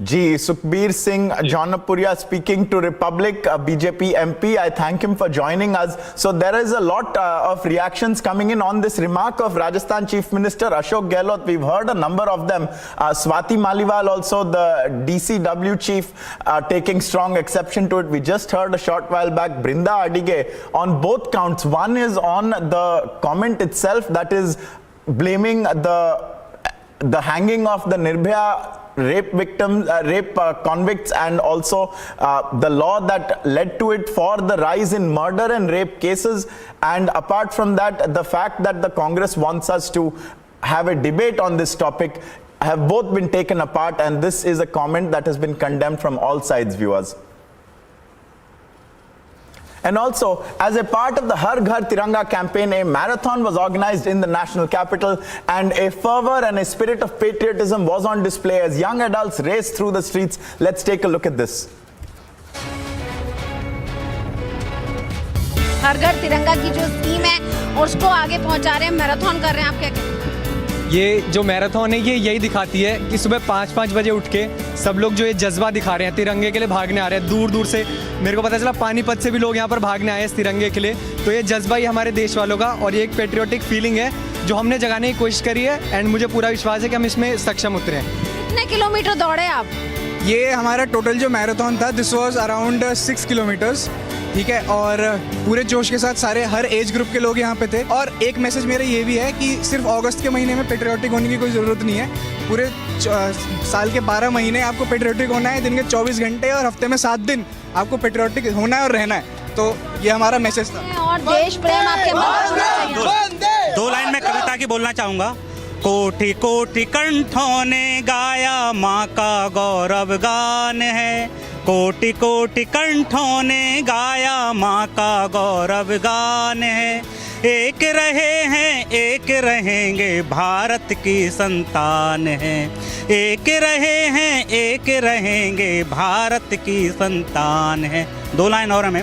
Ji, Sukhbir Singh, Jaunapuria speaking to Republic, BJP MP. I thank him for joining us. So there is a lot of reactions coming in on this remark of Rajasthan Chief Minister Ashok Gehlot. We've heard a number of them. Swati Maliwal also, the DCW chief, taking strong exception to it. We just heard a short while back Brinda Adige on both counts. One is on the comment itself, that is blaming the hanging of the Nirbhaya rape victims, convicts, and also the law that led to it for the rise in murder and rape cases. And apart from that, the fact that the Congress wants us to have a debate on this topic have both been taken apart, and this is a comment that has been condemned from all sides, viewers. And also, as a part of the Har Ghar Tiranga campaign, a marathon was organized in the national capital, and a fervor and a spirit of patriotism was on display as young adults raced through the streets. Let's take a look at this. हर घर तिरंगा की जो scheme है और उसको आगे पहुंचा रहे हैं, मैराथन कर रहे हैं, आप क्या कहते हैं? ये जो मैराथन है ये यही दिखाती है कि सुबह 5-5 बजे उठ के सब लोग जो ये जज्बा दिखा रहे हैं, तिरंगे के लिए भागने आ रहे हैं। दूर दूर से मेरे को पता चला पानीपत से भी लोग यहाँ पर भागने आए इस तिरंगे के लिए। तो ये जज्बा ही हमारे देश वालों का, और ये एक पेट्रियोटिक फीलिंग है जो हमने जगाने की कोशिश करी है, एंड मुझे पूरा विश्वास है कि हम इसमें सक्षम उतरे हैं। कितने किलोमीटर दौड़े आप? ये हमारा टोटल जो मैराथन था, दिस वाज अराउंड 6 किलोमीटर्स, ठीक है। और पूरे जोश के साथ सारे हर एज ग्रुप के लोग यहाँ पे थे। और एक मैसेज मेरा ये भी है कि सिर्फ अगस्त के महीने में पेट्रियोटिक होने की कोई ज़रूरत नहीं है। पूरे साल के 12 महीने आपको पेट्रियोटिक होना है, दिन के 24 घंटे और हफ्ते में 7 दिन आपको पेट्रियोटिक होना है और रहना है। तो ये हमारा मैसेज था। और देश प्रेम आपके मन में? 2 लाइन में कविता की बोलना चाहूँगा। कोटि कोटि कंठों ने गाया माँ का गौरव गान है, कोटि कोटि कंठों ने गाया माँ का गौरव गान है। एक रहे हैं एक रहेंगे भारत की संतान है, एक रहे हैं एक रहेंगे भारत की संतान है। 2 लाइन और हमें।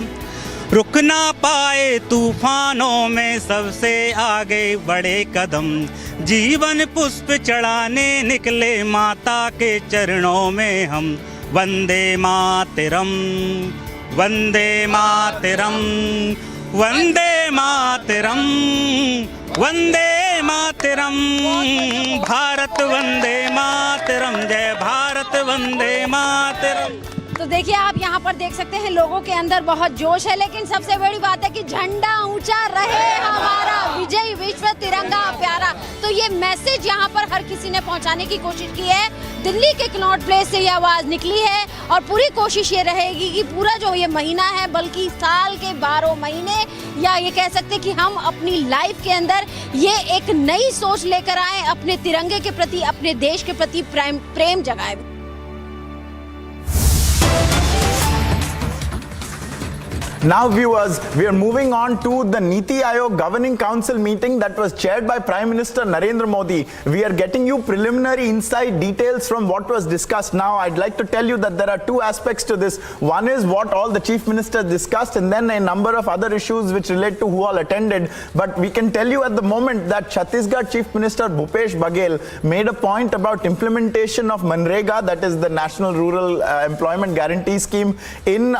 रुक ना पाए तूफानों में सबसे आगे बढ़े कदम, जीवन पुष्प चढ़ाने निकले माता के चरणों में हम। वंदे मातरम, वंदे मातरम, वंदे मातरम, वंदे मातरम, भारत वंदे मातरम, जय भारत वंदे मातरम। तो देखिए आप यहाँ पर देख सकते हैं लोगों के अंदर बहुत जोश है, लेकिन सबसे बड़ी बात है कि झंडा ऊंचा रहे हमारा, विजय विश्व तिरंगा प्यारा। तो ये मैसेज यहाँ पर हर किसी ने पहुँचाने की कोशिश की है। दिल्ली के कनॉट प्लेस से ये आवाज़ निकली है और पूरी कोशिश ये रहेगी कि पूरा जो ये महीना है, बल्कि साल के 12 महीने, या ये कह सकते कि हम अपनी लाइफ के अंदर ये एक नई सोच लेकर आए, अपने तिरंगे के प्रति, अपने देश के प्रति प्रेम जगाए। Now viewers, we are moving on to the Niti Aayog Governing Council meeting that was chaired by Prime Minister Narendra Modi. We are getting you preliminary inside details from what was discussed. Now I'd like to tell you that there are 2 aspects to this. One is what all the chief ministers discussed, and then a number of other issues which relate to who all attended. But we can tell you at the moment that Chhattisgarh Chief Minister Bhupesh Baghel made a point about implementation of Manrega, that is the National Rural Employment Guarantee Scheme, in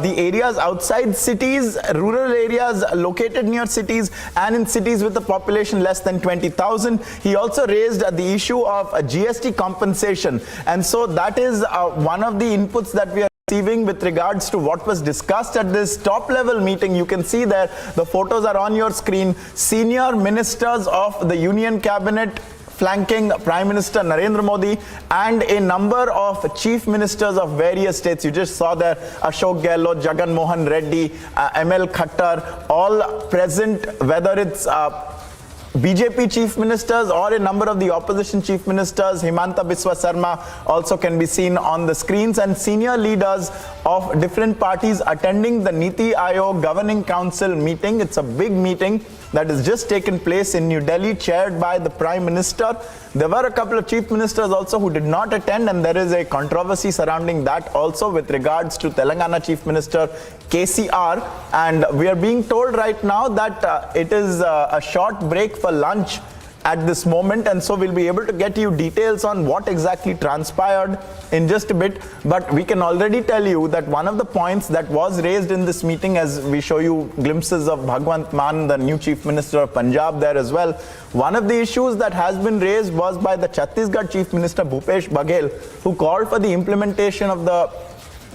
the areas outside cities, rural areas located near cities, and in cities with a population less than 20,000. He also raised the issue of GST compensation, and so that is one of the inputs that we are receiving with regards to what was discussed at this top level meeting. You can see there, the photos are on your screen. Senior ministers of the Union Cabinet flanking Prime Minister Narendra Modi and a number of chief ministers of various states. You just saw there Ashok Gehlot, Jagan Mohan Reddy, ML Khattar, all present, whether it's BJP chief ministers or a number of the opposition chief ministers. Himanta Biswa Sarma also can be seen on the screens, and senior leaders of different parties attending the Niti Aayog Governing Council meeting. It's a big meeting that has just taken place in New Delhi, chaired by the Prime Minister. There were a couple of chief ministers also who did not attend, and there is a controversy surrounding that also with regards to Telangana Chief Minister KCR. And we are being told right now that it is a short break for lunch at this moment, and so we'll be able to get you details on what exactly transpired in just a bit. But we can already tell you that one of the points that was raised in this meeting, as we show you glimpses of Bhagwant Mann, the new Chief Minister of Punjab, there as well, one of the issues that has been raised was by the Chhattisgarh Chief Minister Bhupesh Baghel, who called for the implementation of the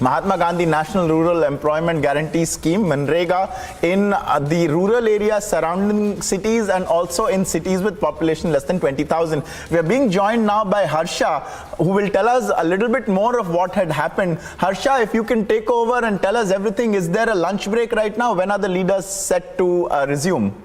Mahatma Gandhi National Rural Employment Guarantee Scheme, MNREGA, in the rural areas surrounding cities and also in cities with population less than 20,000. We are being joined now by Harsha, who will tell us a little bit more of what had happened. Harsha, if you can take over and tell us everything. Is there a lunch break right now? When are the leaders set to resume?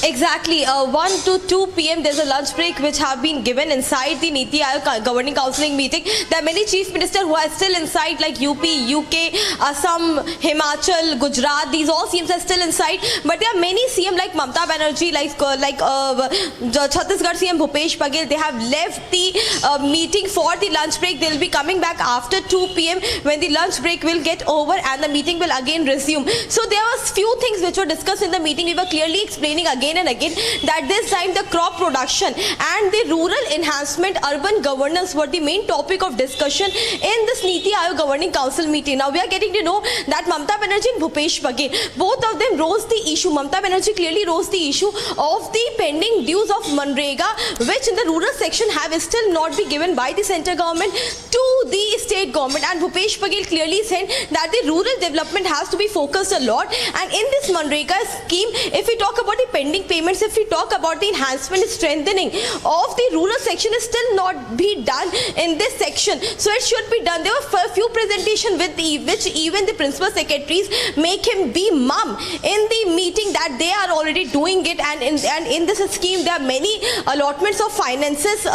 Exactly. 1 to 2 p.m. there's a lunch break which have been given inside the Niti Aayog Governing Council meeting. There are many chief ministers who are still inside, like UP, UK, Assam, Himachal, Gujarat. These all CMs are still inside. But there are many CM like Mamata Banerjee, like Chhattisgarh CM Bhupesh Baghel. They have left the meeting for the lunch break. They'll be coming back after 2 p.m. when the lunch break will get over and the meeting will again resume. So there was few things which were discussed in the meeting. We were clearly explaining again and again that this time the crop production and the rural enhancement, urban governance were the main topic of discussion in this Niti Aayog Governing Council meeting. Now we are getting to know that Mamata Banerjee and Bhupesh Baghel, both of them rose the issue. Mamata Banerjee clearly rose the issue of the pending dues of MNREGA, which in the rural section have still not been given by the central government to the state government. And Bhupesh Baghel clearly said that the rural development has to be focused a lot. And in this MNREGA scheme, if we talk about the pending payments, if we talk about the enhancement, strengthening of the rural section is still not be done in this section. So it should be done. There were a few presentations with which even the principal secretaries make him be mum in the meeting that they are already doing it. And in this scheme, there are many allotments of finances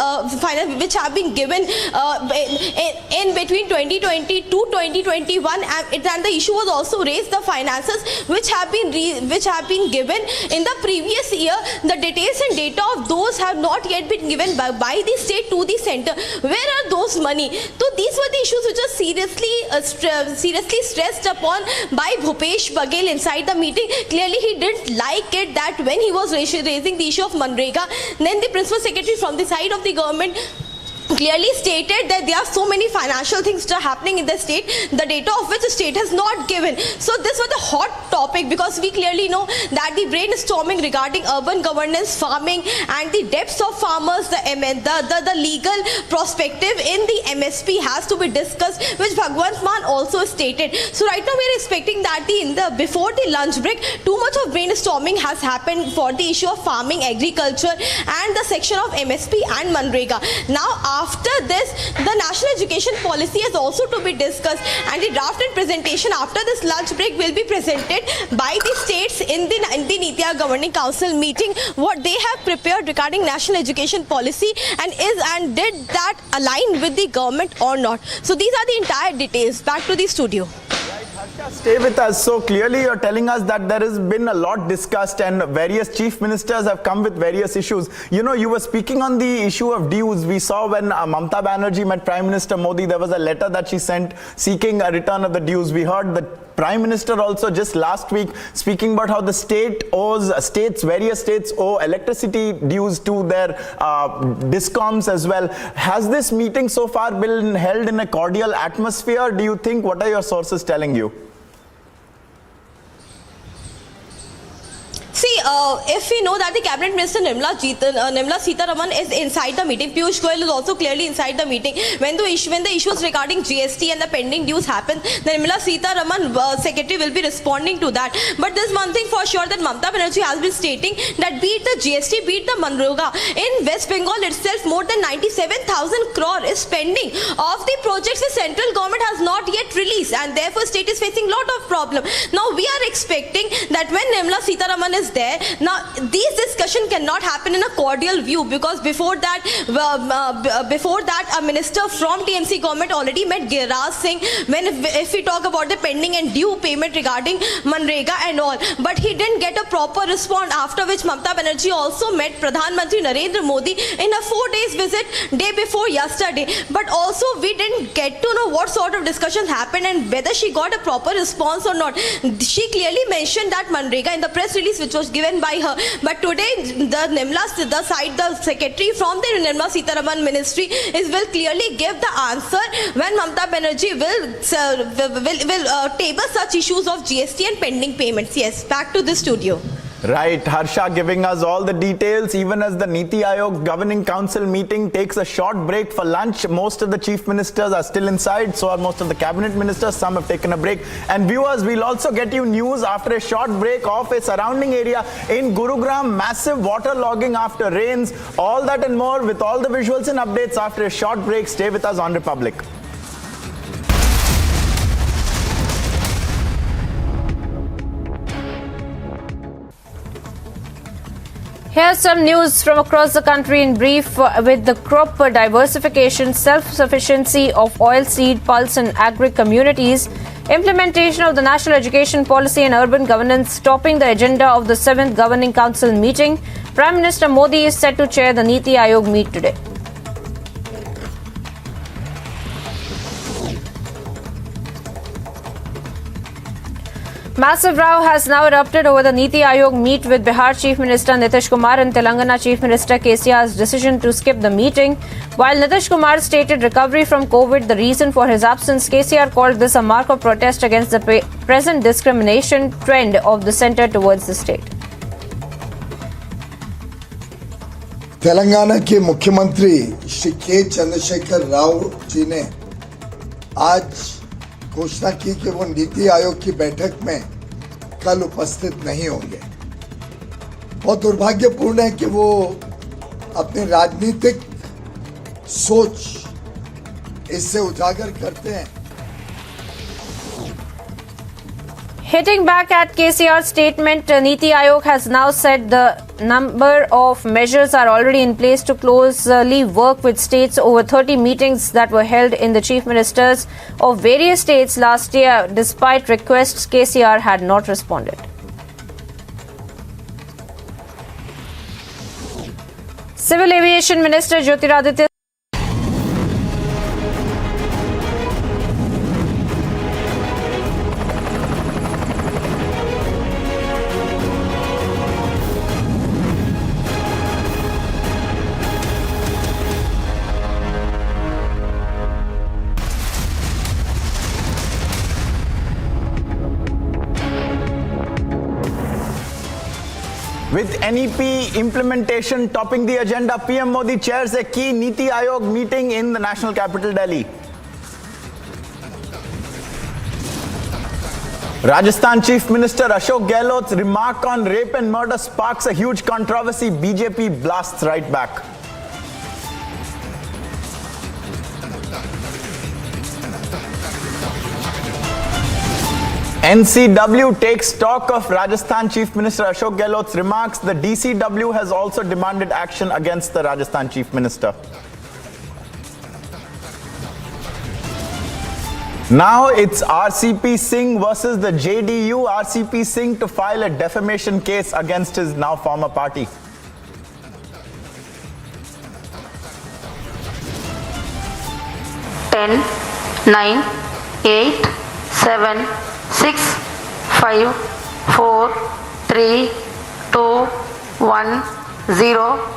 which have been given in between 2020 to 2021. And the issue was also raised, the finances which have been given in the previous year. The details and data of those have not yet been given by the state to the center. Where are those money? So these were the issues which are seriously stressed upon by Bhupesh Baghel inside the meeting. Clearly he didn't like it that when he was raising the issue of MNREGA, then the principal secretary from the side of the government clearly stated that there are so many financial things that are happening in the state, the data of which the state has not given. So this was the hot topic, because we clearly know that the brainstorming regarding urban governance, farming and the debts of farmers, the legal perspective in the MSP has to be discussed, which Bhagwant Mann also stated. So right now we are expecting that before the lunch break, too much of brainstorming has happened for the issue of farming, agriculture and the section of MSP and MNREGA. Now after this, the national education policy is also to be discussed, and the draft and presentation after this lunch break will be presented by the states in the Niti Aayog Governing Council meeting, what they have prepared regarding national education policy, and did that align with the government or not. So these are the entire details. Back to the studio. Stay with us. So clearly you're telling us that there has been a lot discussed and various chief ministers have come with various issues. You know, you were speaking on the issue of dues. We saw when Mamata Banerjee met Prime Minister Modi, there was a letter that she sent seeking a return of the dues. We heard the Prime Minister also just last week speaking about how the various states owe electricity dues to their discoms as well. Has this meeting so far been held in a cordial atmosphere, do you think? What are your sources telling you? See, if we know that the Cabinet Minister Nirmala Sitharaman is inside the meeting, Piyush Goyal is also clearly inside the meeting. When the issues regarding GST and the pending dues happen, the Nirmala Sitharaman secretary will be responding to that. But there's one thing for sure that Mamata Banerjee has been stating that beat the GST, beat the Manroga. In West Bengal itself, more than 97,000 crore is pending of the projects the central government has not yet released, and therefore state is facing lot of problem. Now we are expecting that when Nirmala Sitharaman is there, now these discussion cannot happen in a cordial view, because before that a minister from TMC government already met Giriraj Singh if we talk about the pending and due payment regarding Manrega and all, but he didn't get a proper response, after which Mamata Banerjee also met Pradhan Mantri Narendra Modi in a 4 days visit day before yesterday, but also we didn't get to know what sort of discussions happened and whether she got a proper response or not. She clearly mentioned that Manrega in the press release which was given by her, but today the secretary from the Nirmala Sitharaman ministry will clearly give the answer when Mamata Banerjee will table such issues of GST and pending payments. Yes, back to the studio. Right, Harsha giving us all the details. Even as the Niti Aayog Governing Council meeting takes a short break for lunch, most of the chief ministers are still inside, so are most of the cabinet ministers. Some have taken a break. And viewers, we'll also get you news after a short break of a surrounding area in Gurugram. Massive water logging after rains. All that and more with all the visuals and updates after a short break. Stay with us on Republic. Here's some news from across the country in brief. With the crop diversification, self-sufficiency of oilseed, pulse and agri communities, implementation of the National Education Policy and Urban Governance topping the agenda of the 7th Governing Council meeting, Prime Minister Modi is set to chair the Niti Aayog meet today. Massive row has now erupted over the Niti Aayog meet with Bihar Chief Minister Nitish Kumar and Telangana Chief Minister KCR's decision to skip the meeting. While Nitish Kumar stated recovery from COVID the reason for his absence, KCR called this a mark of protest against the present discrimination trend of the centre towards the state. Telangana के मुख्यमंत्री श्री के चंद्रशेखर राव जी ने आज घोषणा की कि वो नीति आयोग की बैठक में कल उपस्थित नहीं होंगे। बहुत दुर्भाग्यपूर्ण है कि वो अपनी राजनीतिक सोच इससे उजागर करते हैं। Hitting back at KCR's statement, Niti Aayog has now said the number of measures are already in place to closely work with states. Over 30 meetings that were held in the chief ministers of various states last year. Despite requests, KCR had not responded. Civil Aviation Minister Jyotiraditya With NEP implementation topping the agenda, PM Modi chairs a key Niti Aayog meeting in the national capital, Delhi. Rajasthan Chief Minister Ashok Gehlot's remark on rape and murder sparks a huge controversy. BJP blasts right back. NCW takes stock of Rajasthan Chief Minister Ashok Gehlot's remarks. The DCW has also demanded action against the Rajasthan Chief Minister. Now it's RCP Singh versus the JDU. RCP Singh to file a defamation case against his now former party. Ten, 9, 8, 7, 6, 5, 4, 3, 2, 1, 0.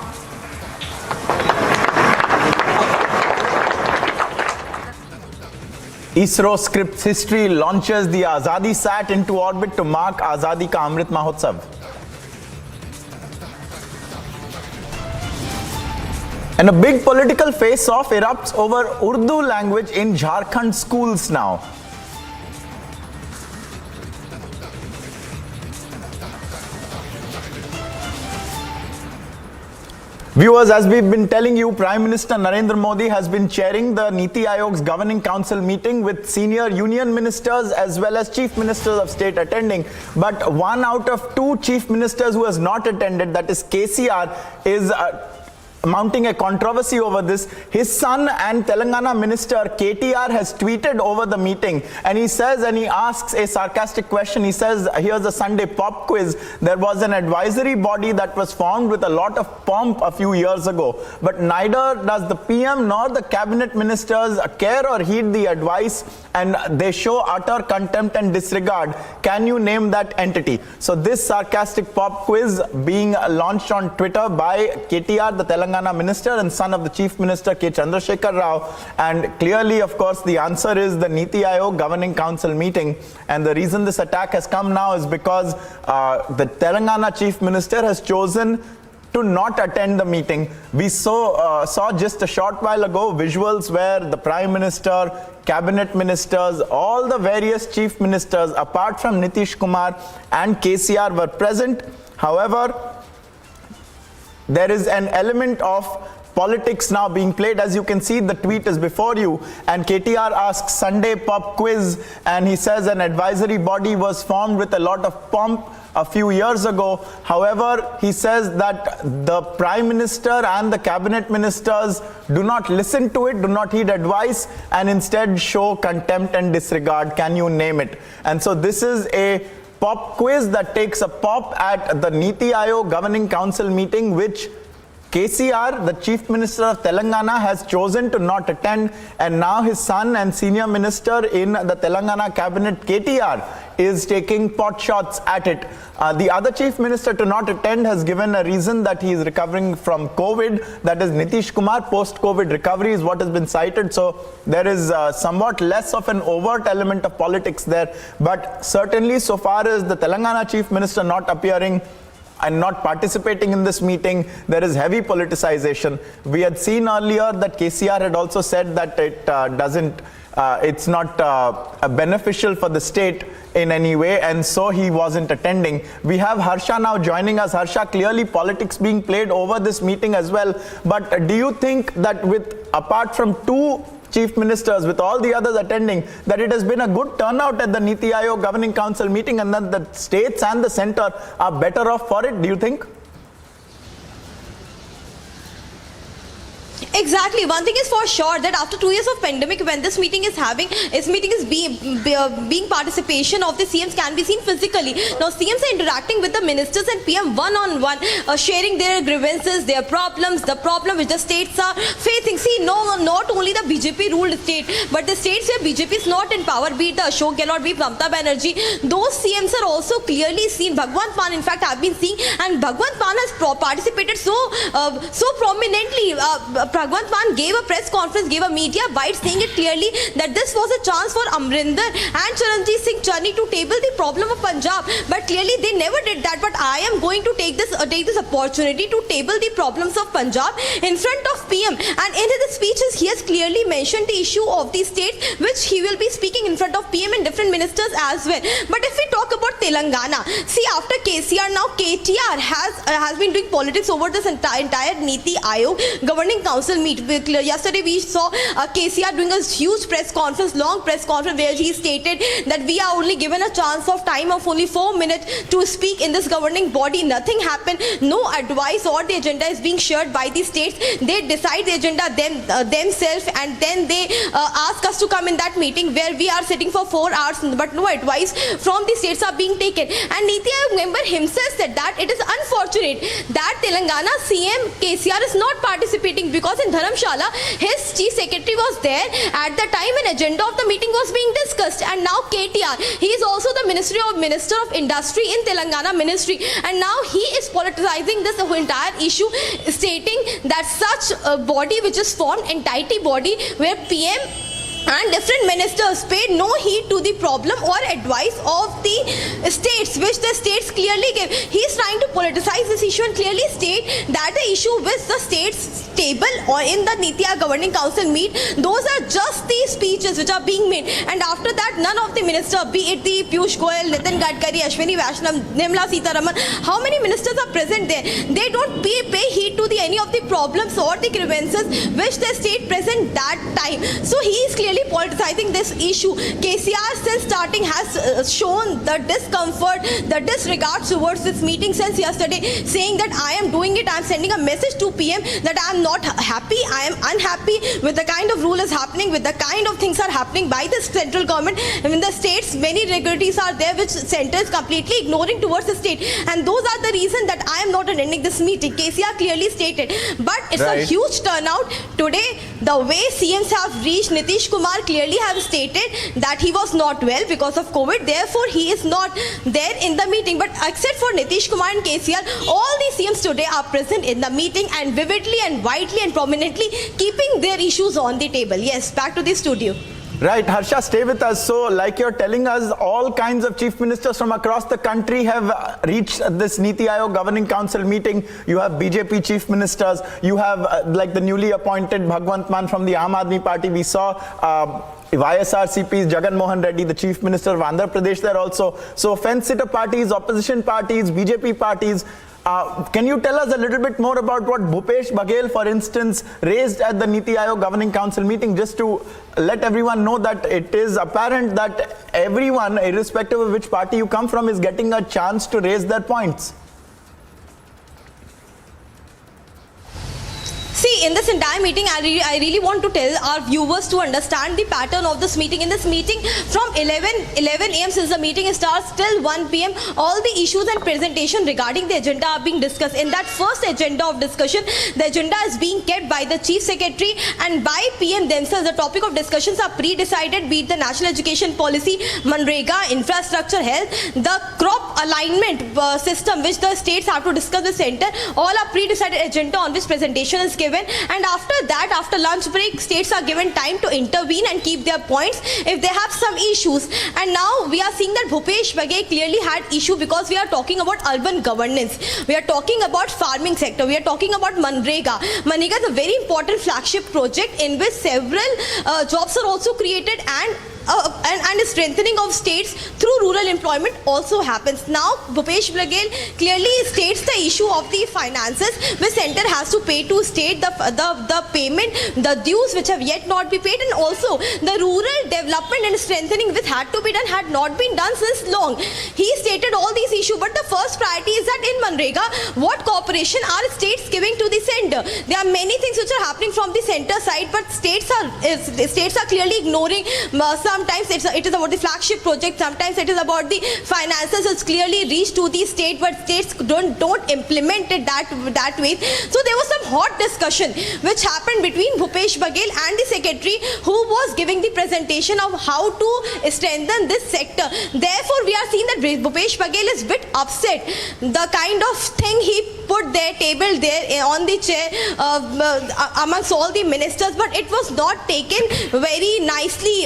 ISRO scripts history, launches the Azadi Sat into orbit to mark Azadi Ka Amrit Mahotsav. And a big political face-off erupts over Urdu language in Jharkhand schools now. Viewers, as we've been telling you, Prime Minister Narendra Modi has been chairing the Niti Aayog's Governing Council meeting with senior union ministers as well as chief ministers of state attending. But one out of two chief ministers who has not attended, that is KCR, is mounting a controversy over this. His son and Telangana minister KTR has tweeted over the meeting, and he says, and he asks a sarcastic question. He says, here's a Sunday pop quiz. There was an advisory body that was formed with a lot of pomp a few years ago, but neither does the PM nor the cabinet ministers care or heed the advice, and they show utter contempt and disregard. Can you name that entity? So this sarcastic pop quiz being launched on Twitter by KTR, the Telangana minister and son of the chief minister K. Chandrasekhar Rao, and clearly, of course, the answer is the Niti Aayog Governing Council meeting. And the reason this attack has come now is because the Telangana chief minister has chosen to not attend the meeting. We saw just a short while ago visuals where the Prime Minister, cabinet ministers, all the various chief ministers apart from Nitish Kumar and KCR were present. However, there is an element of politics now being played. As you can see, the tweet is before you, and KTR asks Sunday pop quiz, and he says an advisory body was formed with a lot of pomp a few years ago. However, he says that the Prime Minister and the cabinet ministers do not listen to it, do not heed advice, and instead show contempt and disregard. Can you name it? And so this is a pop quiz that takes a pop at the Niti Aayog Governing Council meeting, which KCR, the Chief Minister of Telangana, has chosen to not attend, and now his son and senior minister in the Telangana cabinet, KTR, is taking pot shots at it. The other Chief Minister to not attend has given a reason that he is recovering from COVID. That is Nitish Kumar. Post-COVID recovery is what has been cited. So there is somewhat less of an overt element of politics there. But certainly, so far as the Telangana Chief Minister not appearing and not participating in this meeting, there is heavy politicization. We had seen earlier that KCR had also said that it's not beneficial for the state in any way, and so he wasn't attending. We have Harsha now joining us. Harsha, clearly politics being played over this meeting as well. But do you think that apart from two chief ministers, with all the others attending, that it has been a good turnout at the Niti Aayog Governing Council meeting, and that the states and the centre are better off for it, do you think? Exactly. One thing is for sure that after 2 years of pandemic, when this meeting is being participation of the CMs can be seen physically. Now CMs are interacting with the ministers and PM one-on-one, sharing their grievances, their problems, the problem which the states are facing. See, no, not only the BJP ruled state, but the states where BJP is not in power, be it the Ashok Gehlot, be it Mamata Banerjee, those CMs are also clearly seen. Bhagwant Mann, in fact, have been seen, and Bhagwant Mann has participated so prominently. Bhagwant Mann gave a press conference, gave a media bite, saying it clearly that this was a chance for Amrinder and Charanjit Singh Chani to table the problem of Punjab. But clearly they never did that. But I am going to take this opportunity to table the problems of Punjab in front of PM. And in his speeches, he has clearly mentioned the issue of the state, which he will be speaking in front of PM and different ministers as well. But if we talk about Telangana, see, after KCR, now KTR has been doing politics over this entire Niti Aayog Governing Council meet. Yesterday we saw KCR doing a huge press conference, long press conference, where he stated that we are only given a chance of time of only 4 minutes to speak in this governing body. Nothing happened, no advice or the agenda is being shared by the states. They decide the agenda themselves, and then they ask us to come in that meeting where we are sitting for 4 hours, but no advice from the states are being taken. And Niti Aayog member himself said that it is unfortunate that Telangana CM KCR is not participating, because in Dharamshala, his chief secretary was there at the time an agenda of the meeting was being discussed. And now KTR, he is also the Minister of Industry in Telangana ministry, and now he is politicizing this entire issue, stating that such a body which is formed, entity body, where PM and different ministers paid no heed to the problem or advice of the states, which the states clearly gave. He is trying to politicize this issue and clearly state that the issue with the states table or in the Niti Aayog Governing Council meet, those are just the speeches which are being made, and after that none of the ministers, be it the Piyush Goyal, Nitin Gadkari, Ashwini Vaishnav, Nirmala Sitharaman, how many ministers are present there? They don't pay heed to any of the problems or the grievances which the state present that time. So he is clearly politicizing this issue. KCR since starting has shown the discomfort, the disregard towards this meeting since yesterday, saying that I am doing it, I am sending a message to PM that I am not happy, I am unhappy with the kind of rule is happening, with the kind of things are happening by the central government. In the states, many irregularities are there which center is completely ignoring towards the state, and those are the reason that I am not attending this meeting. KCR clearly stated, but it's a huge turnout today. The way CMs have reached, Nitish Kumar clearly have stated that he was not well because of COVID, therefore he is not there in the meeting. But except for Nitish Kumar and KCR, all the CMs today are present in the meeting and vividly and widely and prominently keeping their issues on the table. Yes, back to the studio. Right, Harsha, stay with us. So, like you're telling us, all kinds of chief ministers from across the country have reached this Niti Aayog Governing Council meeting. You have BJP chief ministers. You have, like the newly appointed Bhagwant Mann from the Aam Aadmi Party. We saw YSRCP's Jagan Mohan Reddy, the chief minister of Andhra Pradesh, there also. So, fence-sitter parties, opposition parties, BJP parties. Can you tell us a little bit more about what Bhupesh Baghel, for instance, raised at the Niti Aayog Governing Council meeting, just to let everyone know that it is apparent that everyone, irrespective of which party you come from, is getting a chance to raise their points? See, in this entire meeting, I really want to tell our viewers to understand the pattern of this meeting. In this meeting, from 11 a.m. since the meeting starts till 1 p.m., all the issues and presentation regarding the agenda are being discussed. In that first agenda of discussion, the agenda is being kept by the Chief Secretary, and by PM themselves, the topic of discussions are pre-decided, be it the National Education Policy, Manrega, Infrastructure, Health, the crop alignment system which the states have to discuss with center, all are pre-decided agenda on which presentation is given. And after that, after lunch break, states are given time to intervene and keep their points if they have some issues. And now we are seeing that Bhupesh Baghel clearly had issue because we are talking about urban governance. We are talking about farming sector. We are talking about Manrega. Manrega is a very important flagship project in which several jobs are also created, and strengthening of states through rural employment also happens. Now, Bhupesh Baghel clearly states the issue of the finances which center has to pay to state, the payment, the dues which have yet not been paid, and also the rural development and strengthening which had to be done had not been done since long. He stated all these issues, but the first priority is that in Manrega, what cooperation are states giving to the center? There are many things which are happening from the center side, but states are clearly ignoring. Sometimes it is about the flagship project, sometimes it is about the finances. It's clearly reached to the state, but states don't implement it that way. So there was some hot discussion which happened between Bhupesh Baghel and the secretary, who was giving the presentation of how to strengthen this sector. Therefore, we are seeing that Bhupesh Baghel is a bit upset. The kind of thing he put their table there on the chair amongst all the ministers, but it was not taken very nicely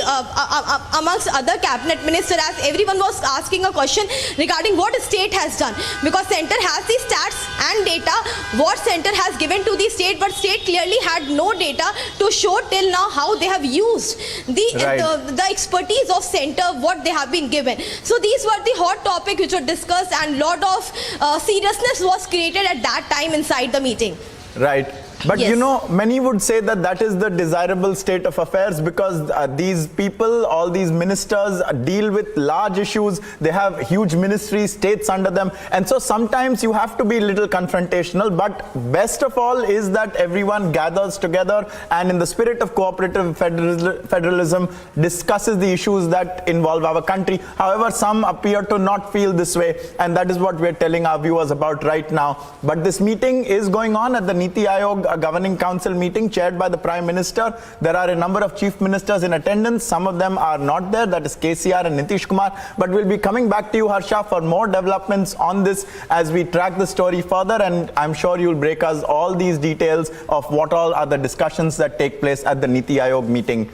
amongst other cabinet ministers, as everyone was asking a question regarding what state has done, because center has the stats and data what center has given to the state, but state clearly had no data to show till now how they have used the expertise of center, what they have been given. So these were the hot topics which were discussed, and lot of seriousness was created at that time inside the meeting. Right. But you know, many would say that that is the desirable state of affairs, because these people, all these ministers deal with large issues. They have huge ministries, states under them. And so sometimes you have to be a little confrontational. But best of all is that everyone gathers together and in the spirit of cooperative federalism discusses the issues that involve our country. However, some appear to not feel this way. And that is what we're telling our viewers about right now. But this meeting is going on at the Niti Aayog Governing Council meeting chaired by the Prime Minister. There are a number of chief ministers in attendance. Some of them are not there. That is KCR and Nitish Kumar. But we'll be coming back to you, Harsha, for more developments on this as we track the story further. And I'm sure you'll break us all these details of what all are the discussions that take place at the Niti Aayog meeting.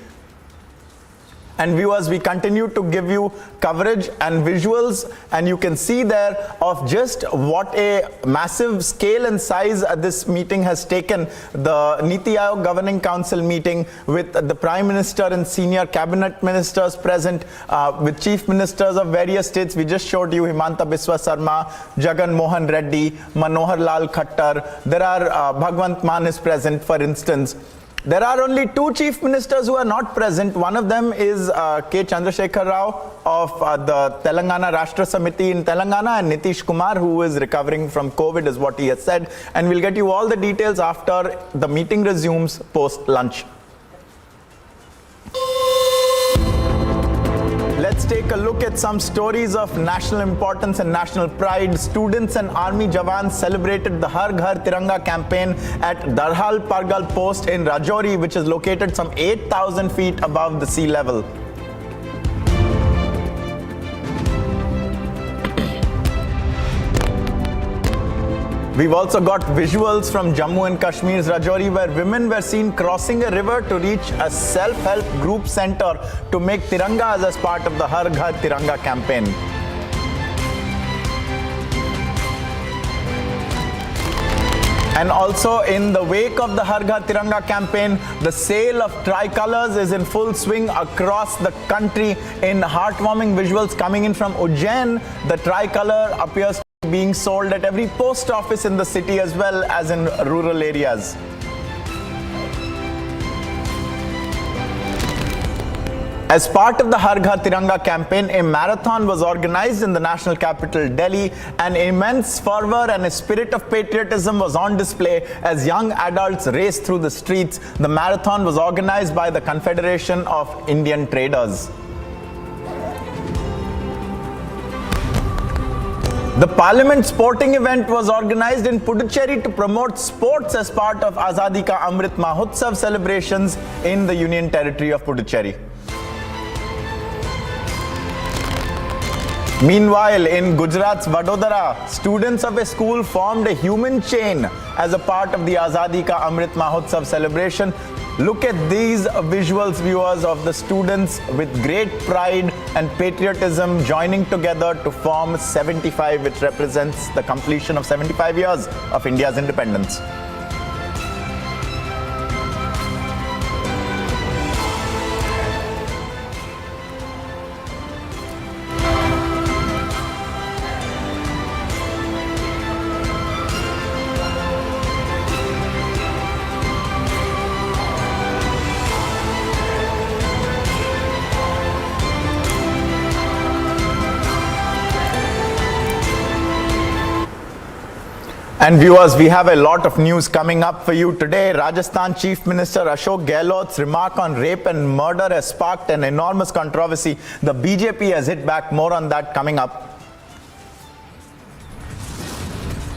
And viewers, we continue to give you coverage and visuals, and you can see there of just what a massive scale and size this meeting has taken. The Niti Aayog Governing Council meeting with the Prime Minister and senior cabinet ministers present, with chief ministers of various states. We just showed you Himanta Biswa Sarma, Jagan Mohan Reddy, Manohar Lal Khattar. There are Bhagwant Mann is present, for instance. There are only two chief ministers who are not present. One of them is K. Chandrasekhar Rao of the Telangana Rashtra Samiti in Telangana, and Nitish Kumar, who is recovering from COVID, is what he has said. And we'll get you all the details after the meeting resumes post-lunch. Let's take a look at some stories of national importance and national pride. Students and army jawans celebrated the Har Ghar Tiranga campaign at Darhal Pargal post in Rajouri, which is located some 8,000 feet above the sea level. We've also got visuals from Jammu and Kashmir's Rajouri, where women were seen crossing a river to reach a self-help group center to make tirangas as part of the Har Ghar Tiranga campaign. And also in the wake of the Har Ghar Tiranga campaign, the sale of tricolors is in full swing across the country. In heartwarming visuals coming in from Ujjain, the tricolor appears being sold at every post office in the city as well as in rural areas. As part of the Har Ghar Tiranga campaign, a marathon was organized in the national capital Delhi. An immense fervor and a spirit of patriotism was on display as young adults raced through the streets. The marathon was organized by the Confederation of Indian Traders. The Parliament sporting event was organized in Puducherry to promote sports as part of Azadi Ka Amrit Mahotsav celebrations in the Union Territory of Puducherry. Meanwhile, in Gujarat's Vadodara, students of a school formed a human chain as a part of the Azadi Ka Amrit Mahotsav celebration. Look at these visuals, viewers, of the students with great pride and patriotism joining together to form 75, which represents the completion of 75 years of India's independence. And viewers, we have a lot of news coming up for you today. Rajasthan Chief Minister Ashok Gehlot's remark on rape and murder has sparked an enormous controversy. The BJP has hit back. More on that coming up.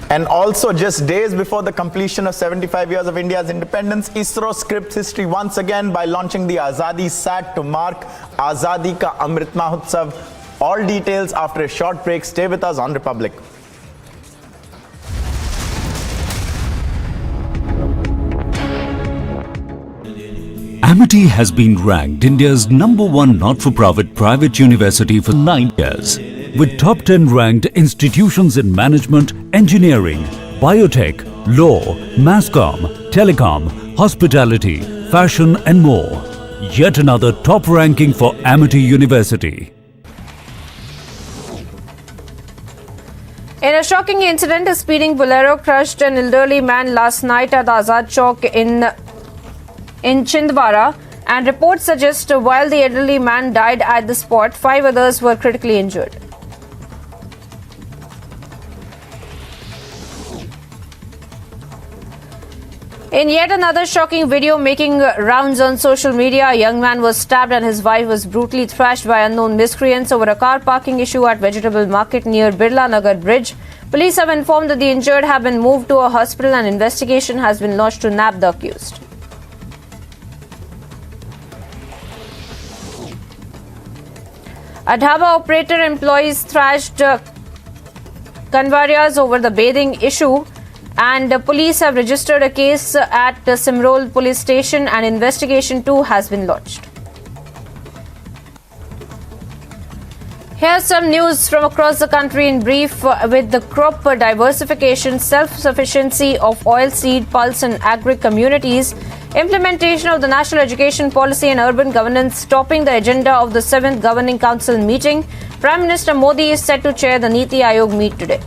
And also, just days before the completion of 75 years of India's independence, ISRO scripts history once again by launching the Azadi Sat to mark Azadi Ka Amrit Mahotsav. All details after a short break. Stay with us on Republic. Amity has been ranked India's #1 not-for-profit private university for 9 years, with top 10 ranked institutions in management, engineering, biotech, law, masscom, telecom, hospitality, fashion and more. Yet another top ranking for Amity University. In a shocking incident, a speeding bolero crushed an elderly man last night at Azad Chowk in Chhindwara, and reports suggest while the elderly man died at the spot, 5 others were critically injured. In yet another shocking video making rounds on social media, a young man was stabbed and his wife was brutally thrashed by unknown miscreants over a car parking issue at Vegetable Market near Birla Nagar Bridge. Police have informed that the injured have been moved to a hospital and investigation has been launched to nab the accused. A dhaba operator employees thrashed Kanwarias over the bathing issue, and police have registered a case at the Simrol police station and investigation too has been launched. Here's some news from across the country in brief. With the crop diversification, self-sufficiency of oilseed, pulse and agri communities, implementation of the National Education Policy and Urban Governance topping the agenda of the 7th Governing Council meeting, Prime Minister Modi is set to chair the Niti Aayog meet today.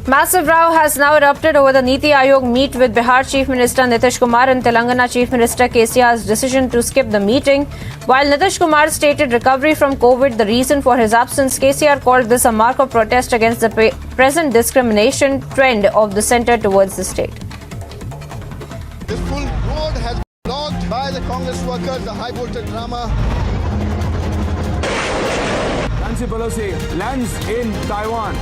Massive row has now erupted over the Niti Aayog meet with Bihar Chief Minister Nitish Kumar and Telangana Chief Minister KCR's decision to skip the meeting. While Nitish Kumar stated recovery from COVID the reason for his absence, KCR called this a mark of protest against the present discrimination trend of the centre towards the state. This full road has been blocked by the Congress workers, the high voltage drama. Nancy Pelosi lands in Taiwan.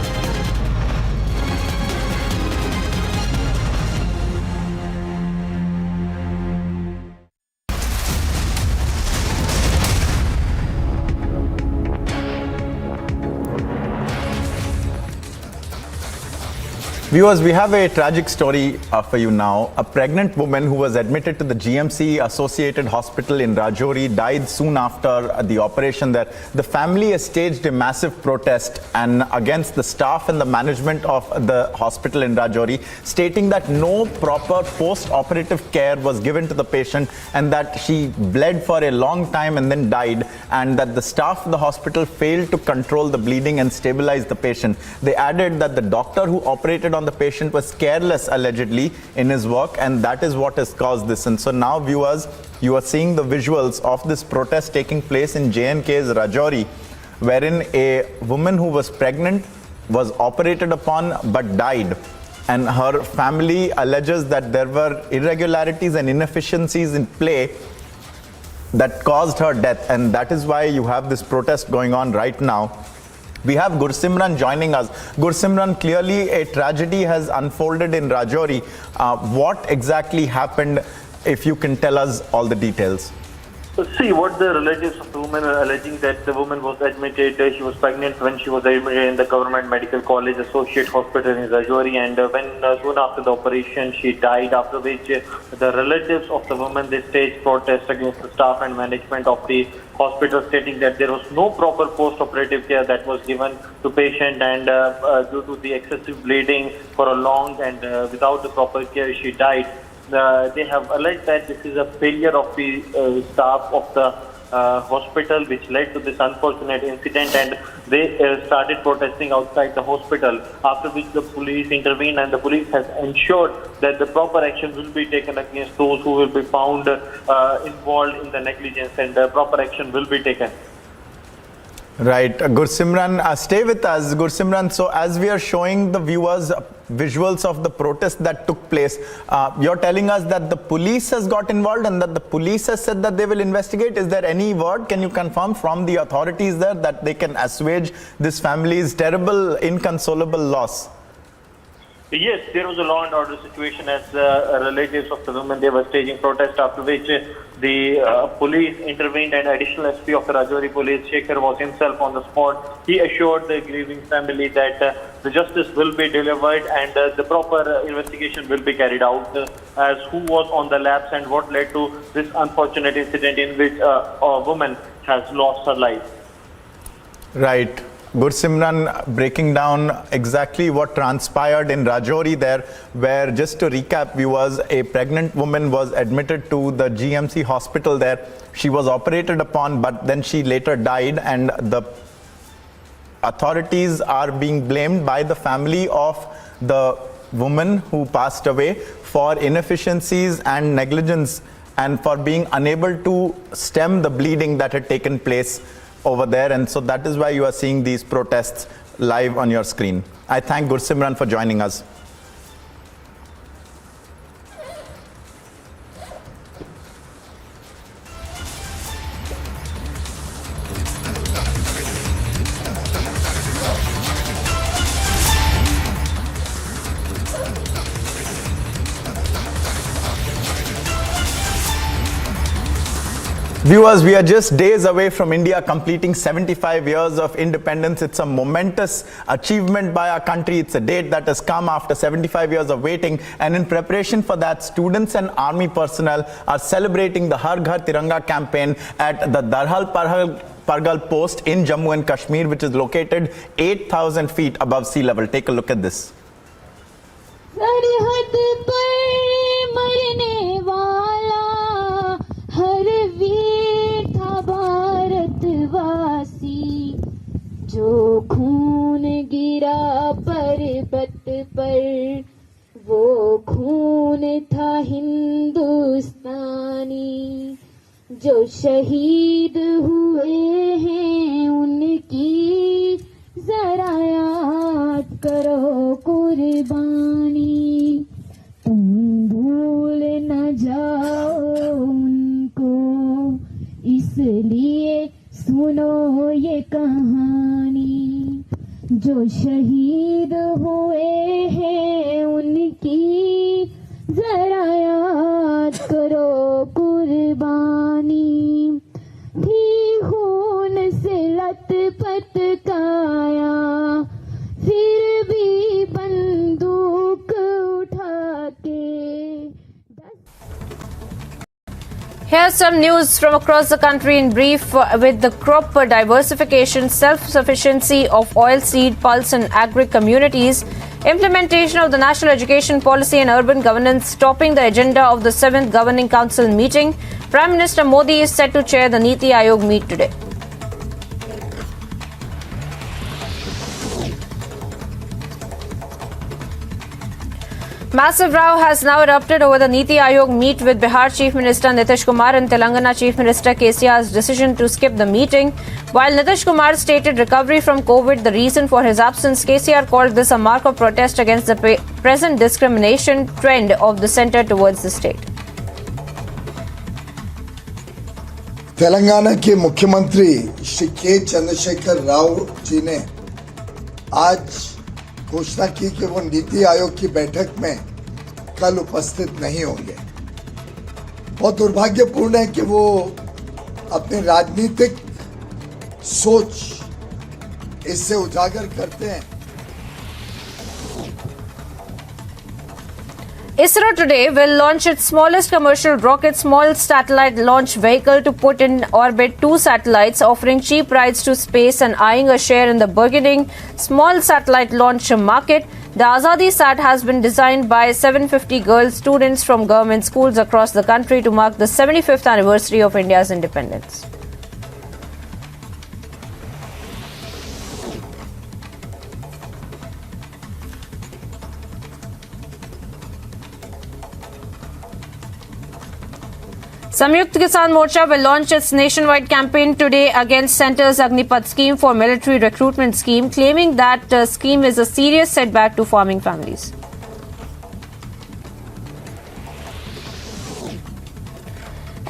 Viewers, we have a tragic story for you now. A pregnant woman who was admitted to the GMC Associated Hospital in Rajouri died soon after the operation there. The family has staged a massive protest and against the staff and the management of the hospital in Rajouri, stating that no proper post-operative care was given to the patient and that she bled for a long time and then died, and that the staff of the hospital failed to control the bleeding and stabilize the patient. They added that the doctor who operated on the patient was careless allegedly in his work, and that is what has caused this. And so now, viewers, you are seeing the visuals of this protest taking place in J&K's Rajouri, wherein a woman who was pregnant was operated upon but died, and her family alleges that there were irregularities and inefficiencies in play that caused her death, and that is why you have this protest going on right now. We have Gursimran joining us. Gursimran, clearly a tragedy has unfolded in Rajouri. What exactly happened, if you can tell us all the details? See, what the relatives of the woman are alleging, that the woman was admitted, she was pregnant when she was admitted in the Government Medical College Associate Hospital in Rajouri, and when soon after the operation she died, after which the relatives of the woman, they staged protest against the staff and management of the hospital, stating that there was no proper post-operative care that was given to patient, and due to the excessive bleeding for a long and without the proper care, she died. They have alleged that this is a failure of the staff of the hospital which led to this unfortunate incident, and they started protesting outside the hospital, after which the police intervened, and the police has ensured that the proper action will be taken against those who will be found involved in the negligence, and proper action will be taken. Right. Gursimran, stay with us. Gursimran, so as we are showing the viewers visuals of the protest that took place, you're telling us that the police has got involved and that the police has said that they will investigate. Is there any word, can you confirm from the authorities there, that they can assuage this family's terrible, inconsolable loss? Yes, there was a law and order situation as relatives of the women, they were staging protest, after which the police intervened, and additional SP of the Rajouri police, Shekhar, was himself on the spot. He assured the grieving family that the justice will be delivered and the proper investigation will be carried out as who was on the lapse and what led to this unfortunate incident in which a woman has lost her life. Right. Gursimran breaking down exactly what transpired in Rajouri there, where, just to recap viewers, a pregnant woman was admitted to the GMC hospital there. She was operated upon, but then she later died, and the authorities are being blamed by the family of the woman who passed away for inefficiencies and negligence, and for being unable to stem the bleeding that had taken place over there. And so that is why you are seeing these protests live on your screen. I thank Gursimran for joining us. Viewers, we are just days away from India completing 75 years of independence. It's a momentous achievement by our country. It's a date that has come after 75 years of waiting. And in preparation for that, students and army personnel are celebrating the Har Ghar Tiranga campaign at the Darhal Pargal post in Jammu and Kashmir, which is located 8,000 feet above sea level. Take a look at this. हर वीर था भारतवासी जो खून गिरा पर्वत पर वो खून था हिंदुस्तानी जो शहीद हुए हैं उनकी जरा याद करो कुर्बानी तुम भूल न जाओ इसलिए सुनो ये कहानी जो शहीद हुए हैं उनकी जरा याद करो कुर्बानी थी खून से लथपथ काया फिर भी बंदूक उठा के Here's some news from across the country in brief. With the crop diversification, self-sufficiency of oilseed, pulse and agri communities, implementation of the National Education Policy and Urban Governance topping the agenda of the 7th Governing Council meeting, Prime Minister Modi is set to chair the Niti Aayog meet today. Massive row has now erupted over the Niti Aayog meet with Bihar Chief Minister Nitish Kumar and Telangana Chief Minister KCR's decision to skip the meeting. While Nitish Kumar stated recovery from COVID the reason for his absence, KCR called this a mark of protest against the present discrimination trend of the centre towards the state. Telangana के मुख्यमंत्री श्री के चंद्रशेखर राव जी ने आज घोषणा की कि वो नीति आयोग की बैठक में कल उपस्थित नहीं होंगे। बहुत दुर्भाग्यपूर्ण है कि वो अपनी राजनीतिक सोच इससे उजागर करते हैं। ISRO today will launch its smallest commercial rocket, small satellite launch vehicle to put in orbit 2 satellites, offering cheap rides to space and eyeing a share in the burgeoning small satellite launch market. The Azadi Sat has been designed by 750 girl students from government schools across the country to mark the 75th anniversary of India's independence. Samyukt Kisan Morcha will launch its nationwide campaign today against Centre's Agnipath scheme for military recruitment scheme, claiming that scheme is a serious setback to farming families.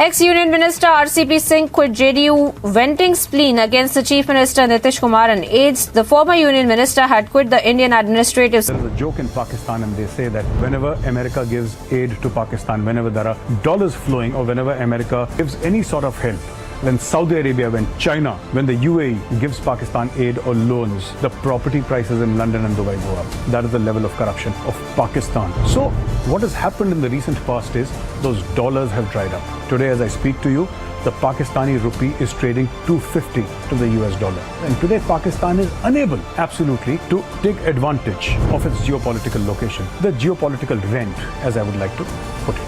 Ex-Union Minister RCP Singh quit JDU, venting spleen against the Chief Minister Nitish Kumar and aides. The former Union Minister had quit the Indian administrative. There is a joke in Pakistan and they say that whenever America gives aid to Pakistan, whenever there are dollars flowing or whenever America gives any sort of help, when Saudi Arabia, when China, when the UAE gives Pakistan aid or loans, the property prices in London and Dubai go up. That is the level of corruption of Pakistan. So what has happened in the recent past is those dollars have dried up. Today, as I speak to you, the Pakistani rupee is trading 250 to the US dollar. And today, Pakistan is unable, absolutely, to take advantage of its geopolitical location, the geopolitical rent, as I would like to put it.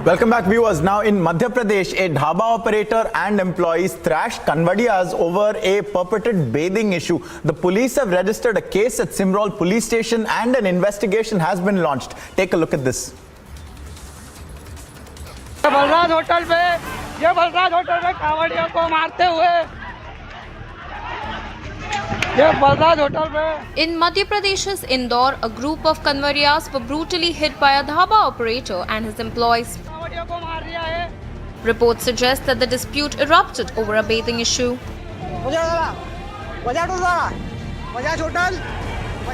Welcome back, viewers. Now in Madhya Pradesh, a dhaba operator and employees thrashed Kanvadiyas over a purported bathing issue. The police have registered a case at Simrol police station and an investigation has been launched. Take a look at this. Balraj hotel पे कांवड़ियों को मारते हुए In Madhya Pradesh's Indore, a group of Kanvariyas were brutally hit by a dhaba operator and his employees. Reports suggest that the dispute erupted over a bathing issue.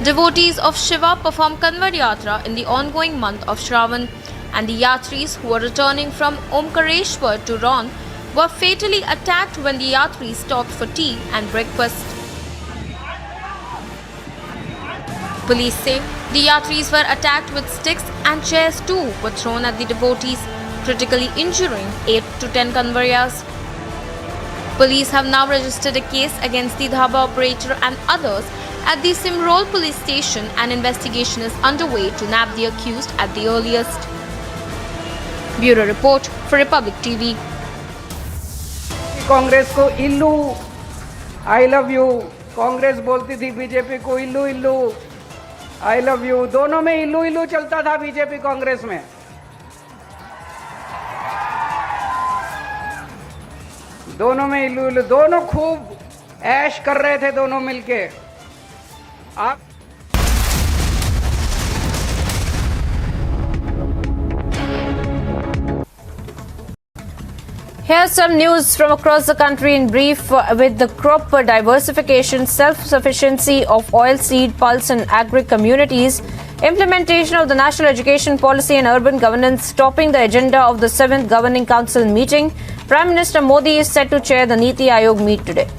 Devotees of Shiva perform Kanwar Yatra in the ongoing month of Shravan, and the Yatris who were returning from Omkareshwar to Raun were fatally attacked when the Yatris stopped for tea and breakfast. Police say the Yatris were attacked with sticks and chairs too were thrown at the devotees, critically injuring 8 to 10 Kanvaryas. Police have now registered a case against the dhaba operator and others at the Simrol police station, and investigation is underway to nab the accused at the earliest. Bureau report for Republic TV. Congress को इल्लू, I love you, Congress बोलती थी BJP को इल्लू इल्लू, I love you, दोनों में इल्लू इल्लू चलता था BJP Congress में। दोनों में इल्लू इल्लू, दोनों खूब ऐश कर रहे थे दोनों मिलके। आप Here's some news from across the country in brief. With the crop diversification, self-sufficiency of oilseed, pulse and agri communities, implementation of the National Education Policy and Urban Governance topping the agenda of the 7th Governing Council meeting, Prime Minister Modi is set to chair the Niti Aayog meet today.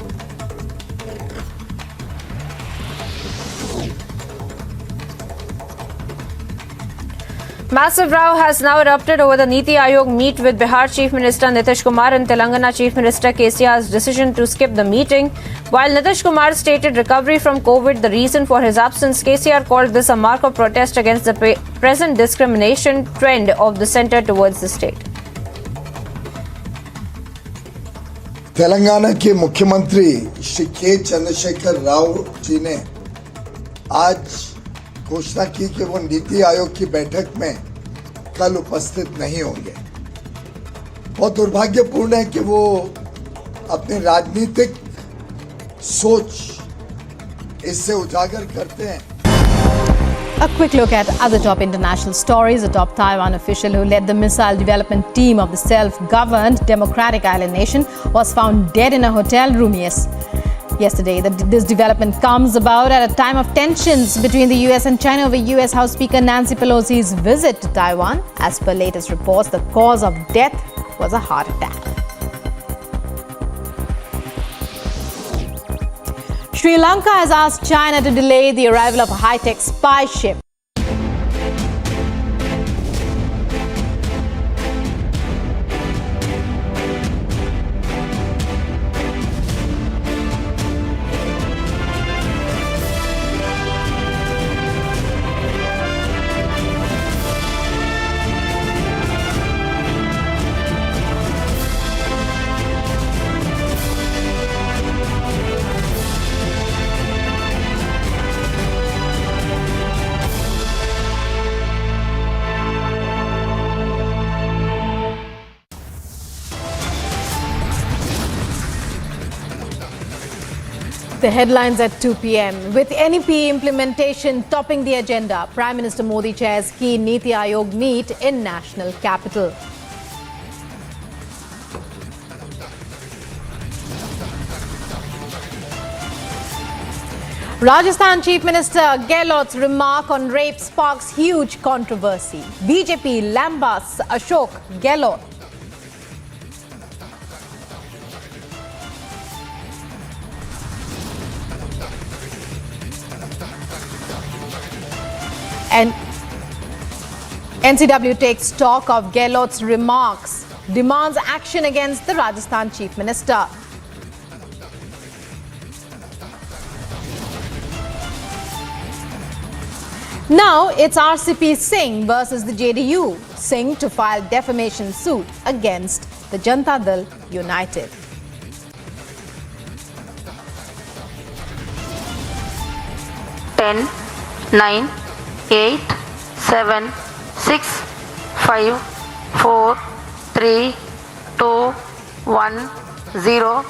Massive row has now erupted over the Niti Aayog meet with Bihar Chief Minister Nitish Kumar and Telangana Chief Minister KCR's decision to skip the meeting. While Nitish Kumar stated recovery from COVID the reason for his absence, KCR called this a mark of protest against the present discrimination trend of the centre towards the state. Telangana के मुख्यमंत्री श्री के चंद्रशेखर राव जी ने आज घोषणा की कि वो नीति आयोग की बैठक में कल उपस्थित नहीं होंगे। बहुत दुर्भाग्यपूर्ण है कि वो अपनी राजनीतिक सोच इससे उजागर करते हैं। A quick look at other top international stories. A top Taiwan official who led the missile development team of the self-governed Democratic Island nation was found dead in a hotel room yesterday. This development comes about at a time of tensions between the US and China over US House Speaker Nancy Pelosi's visit to Taiwan. As per latest reports, the cause of death was a heart attack. Sri Lanka has asked China to delay the arrival of a high-tech spy ship. The headlines at 2 p.m. With NEP implementation topping the agenda, Prime Minister Modi chairs key Niti Aayog meet in national capital. Rajasthan Chief Minister Gehlot's remark on rape sparks huge controversy. BJP lambasts Ashok Gehlot. And NCW takes stock of Gehlot's remarks, demands action against the Rajasthan Chief Minister. Now it's RCP Singh versus the JDU. Singh to file defamation suit against the Janata Dal United. Ten, 9, 8, 7, 6, 5, 4, 3, 2, 1, 0.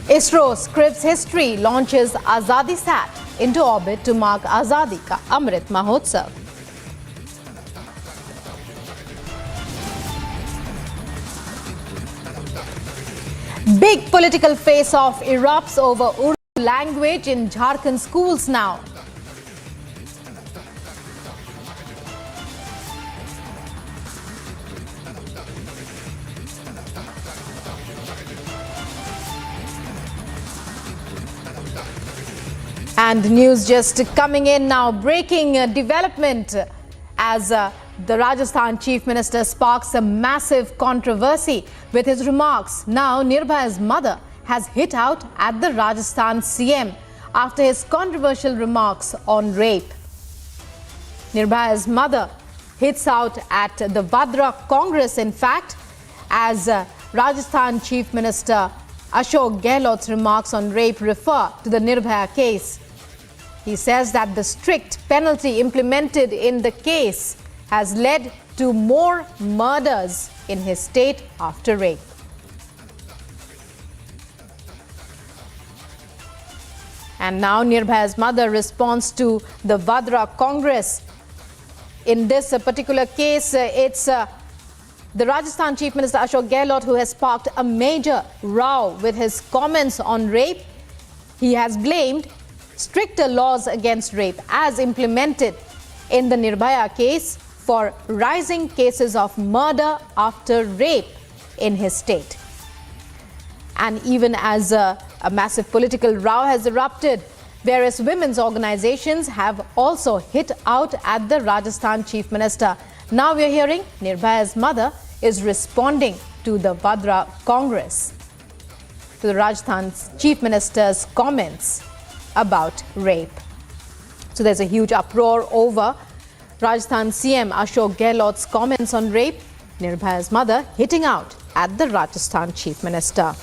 ISRO scripts history, launches Azadi Sat into orbit to mark Azadi Ka Amrit Mahotsav. Big political face-off erupts over Urdu language in Jharkhand schools now. And news just coming in now, breaking development as the Rajasthan Chief Minister sparks a massive controversy with his remarks. Now Nirbhaya's mother has hit out at the Rajasthan CM after his controversial remarks on rape. Nirbhaya's mother hits out at the Vadra Congress, in fact, as Rajasthan Chief Minister Ashok Gehlot's remarks on rape refer to the Nirbhaya case. He says that the strict penalty implemented in the case has led to more murders in his state after rape. And now Nirbhaya's mother responds to the Vadra Congress. In this particular case, it's the Rajasthan Chief Minister Ashok Gehlot who has sparked a major row with his comments on rape. He has blamed stricter laws against rape as implemented in the Nirbhaya case for rising cases of murder after rape in his state. And even as a massive political row has erupted, various women's organizations have also hit out at the Rajasthan Chief Minister. Now we are hearing Nirbhaya's mother is responding to the Vadra Congress, to the Rajasthan Chief Minister's comments about rape. So there's a huge uproar over Rajasthan CM Ashok Gehlot's comments on rape. Nirbhaya's mother hitting out at the Rajasthan Chief Minister.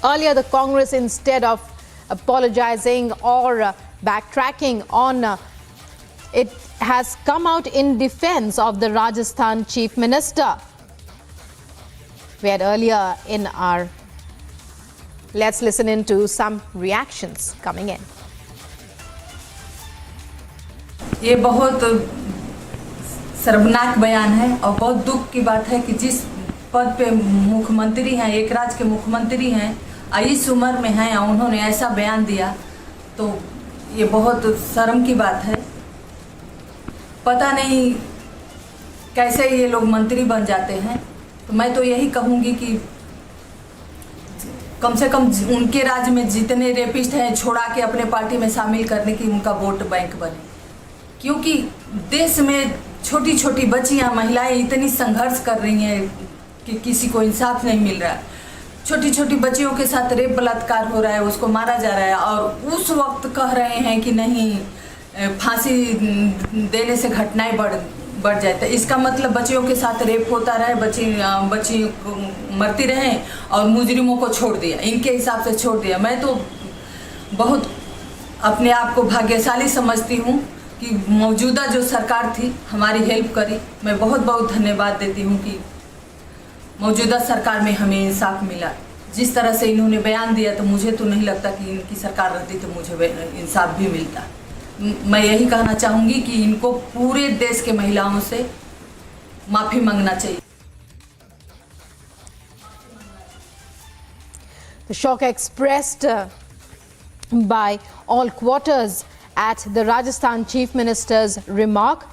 Earlier, the Congress, instead of apologizing or backtracking on it, has come out in defense of the Rajasthan Chief Minister. We had earlier in our... Let's listen into some reactions coming in. ये बहुत शर्मनाक बयान है और बहुत दुख की बात है कि जिस पद पे मुख्यमंत्री हैं, एक राज्य के मुख्यमंत्री हैं, इस उम्र में हैं, उन्होंने ऐसा बयान दिया, तो ये बहुत शर्म की बात है। पता नहीं कैसे ये लोग मंत्री बन जाते हैं। तो मैं तो यही कहूँगी कि कम से कम उनके राज्य में जितने रेपिस्ट हैं छोड़ा के अपने पार्टी में शामिल करने की उनका वोट बैंक बने, क्योंकि देश में छोटी छोटी बच्चियां, महिलाएं इतनी संघर्ष कर रही हैं कि किसी को इंसाफ नहीं मिल रहा है। छोटी छोटी बच्चियों के साथ रेप बलात्कार हो रहा है, उसको मारा जा रहा है, और उस वक्त कह रहे हैं कि नहीं फांसी देने से घटनाएं बढ़ जाए। तो इसका मतलब बच्चियों के साथ रेप होता रहे, बच्ची मरती रहे और मुजरिमों को छोड़ दिया, इनके हिसाब से छोड़ दिया। मैं तो बहुत अपने आप को भाग्यशाली समझती हूँ कि मौजूदा जो सरकार थी हमारी हेल्प करी। मैं बहुत बहुत धन्यवाद देती हूँ कि मौजूदा सरकार में हमें इंसाफ मिला। जिस तरह से इन्होंने बयान दिया, तो मुझे तो नहीं लगता कि इनकी सरकार रहती तो मुझे इंसाफ भी मिलता। मैं यही कहना चाहूँगी कि इनको पूरे देश के महिलाओं से माफ़ी मांगना चाहिए। The shock expressed by all quarters at the Rajasthan Chief Minister's remark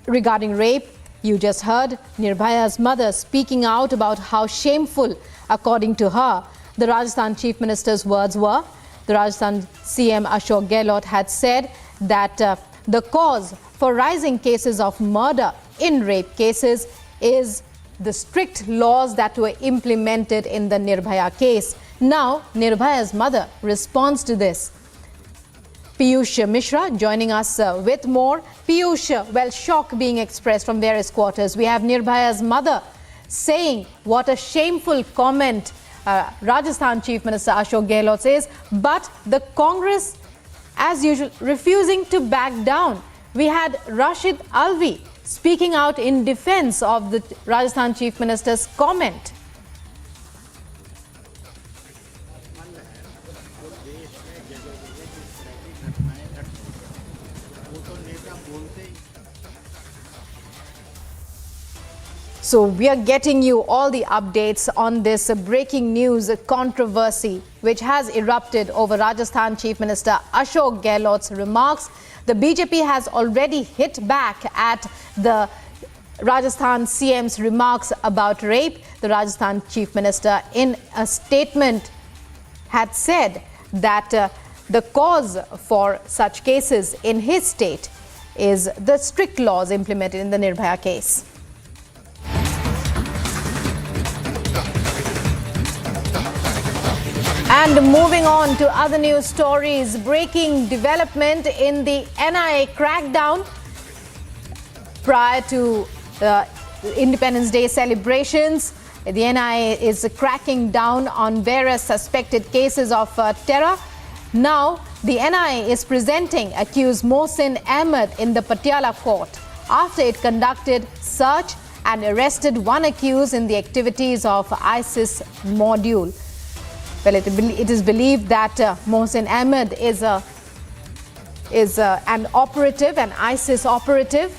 regarding rape. You just heard Nirbhaya's mother speaking out about how shameful, according to her, the Rajasthan Chief Minister's words were. The Rajasthan CM Ashok Gehlot had said that the cause for rising cases of murder in rape cases is the strict laws that were implemented in the Nirbhaya case. Now, Nirbhaya's mother responds to this. Piyush Mishra joining us with more. Piyush, well, shock being expressed from various quarters. We have Nirbhaya's mother saying what a shameful comment Rajasthan Chief Minister Ashok Gehlot says, but the Congress, as usual, refusing to back down. We had Rashid Alvi speaking out in defense of the Rajasthan Chief Minister's comment. So we are getting you all the updates on this breaking news controversy which has erupted over Rajasthan Chief Minister Ashok Gehlot's remarks. The BJP has already hit back at the Rajasthan CM's remarks about rape. The Rajasthan Chief Minister in a statement had said that the cause for such cases in his state is the strict laws implemented in the Nirbhaya case. And moving on to other news stories, breaking development in the NIA crackdown prior to Independence Day celebrations. The NIA is cracking down on various suspected cases of terror. Now, the NIA is presenting accused Mohsin Ahmed in the Patiala court after it conducted search and arrested one accused in the activities of ISIS module. Well, it is believed that Mohsin Ahmed is an operative, an ISIS operative,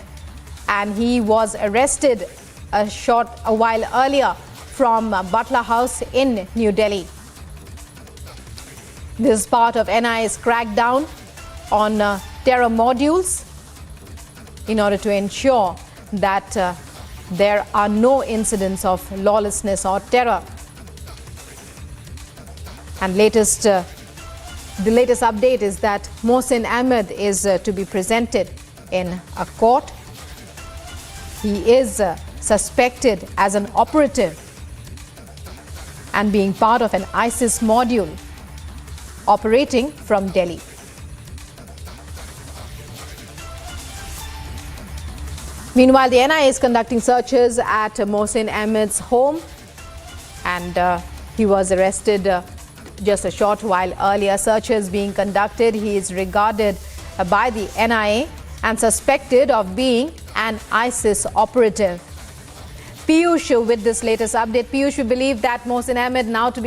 and he was arrested a while earlier from Butler House in New Delhi. This is part of NIA's crackdown on terror modules in order to ensure that there are no incidents of lawlessness or terror. And the latest update is that Mohsin Ahmed is to be presented in a court. He is suspected as an operative and being part of an ISIS module operating from Delhi. Meanwhile, the NIA is conducting searches at Mohsin Ahmed's home, and he was arrested just a short while earlier. Searches being conducted. He is regarded by the NIA and suspected of being an ISIS operative. Piyush with this latest update. Piyush, we believe that Mohsin Ahmed now to be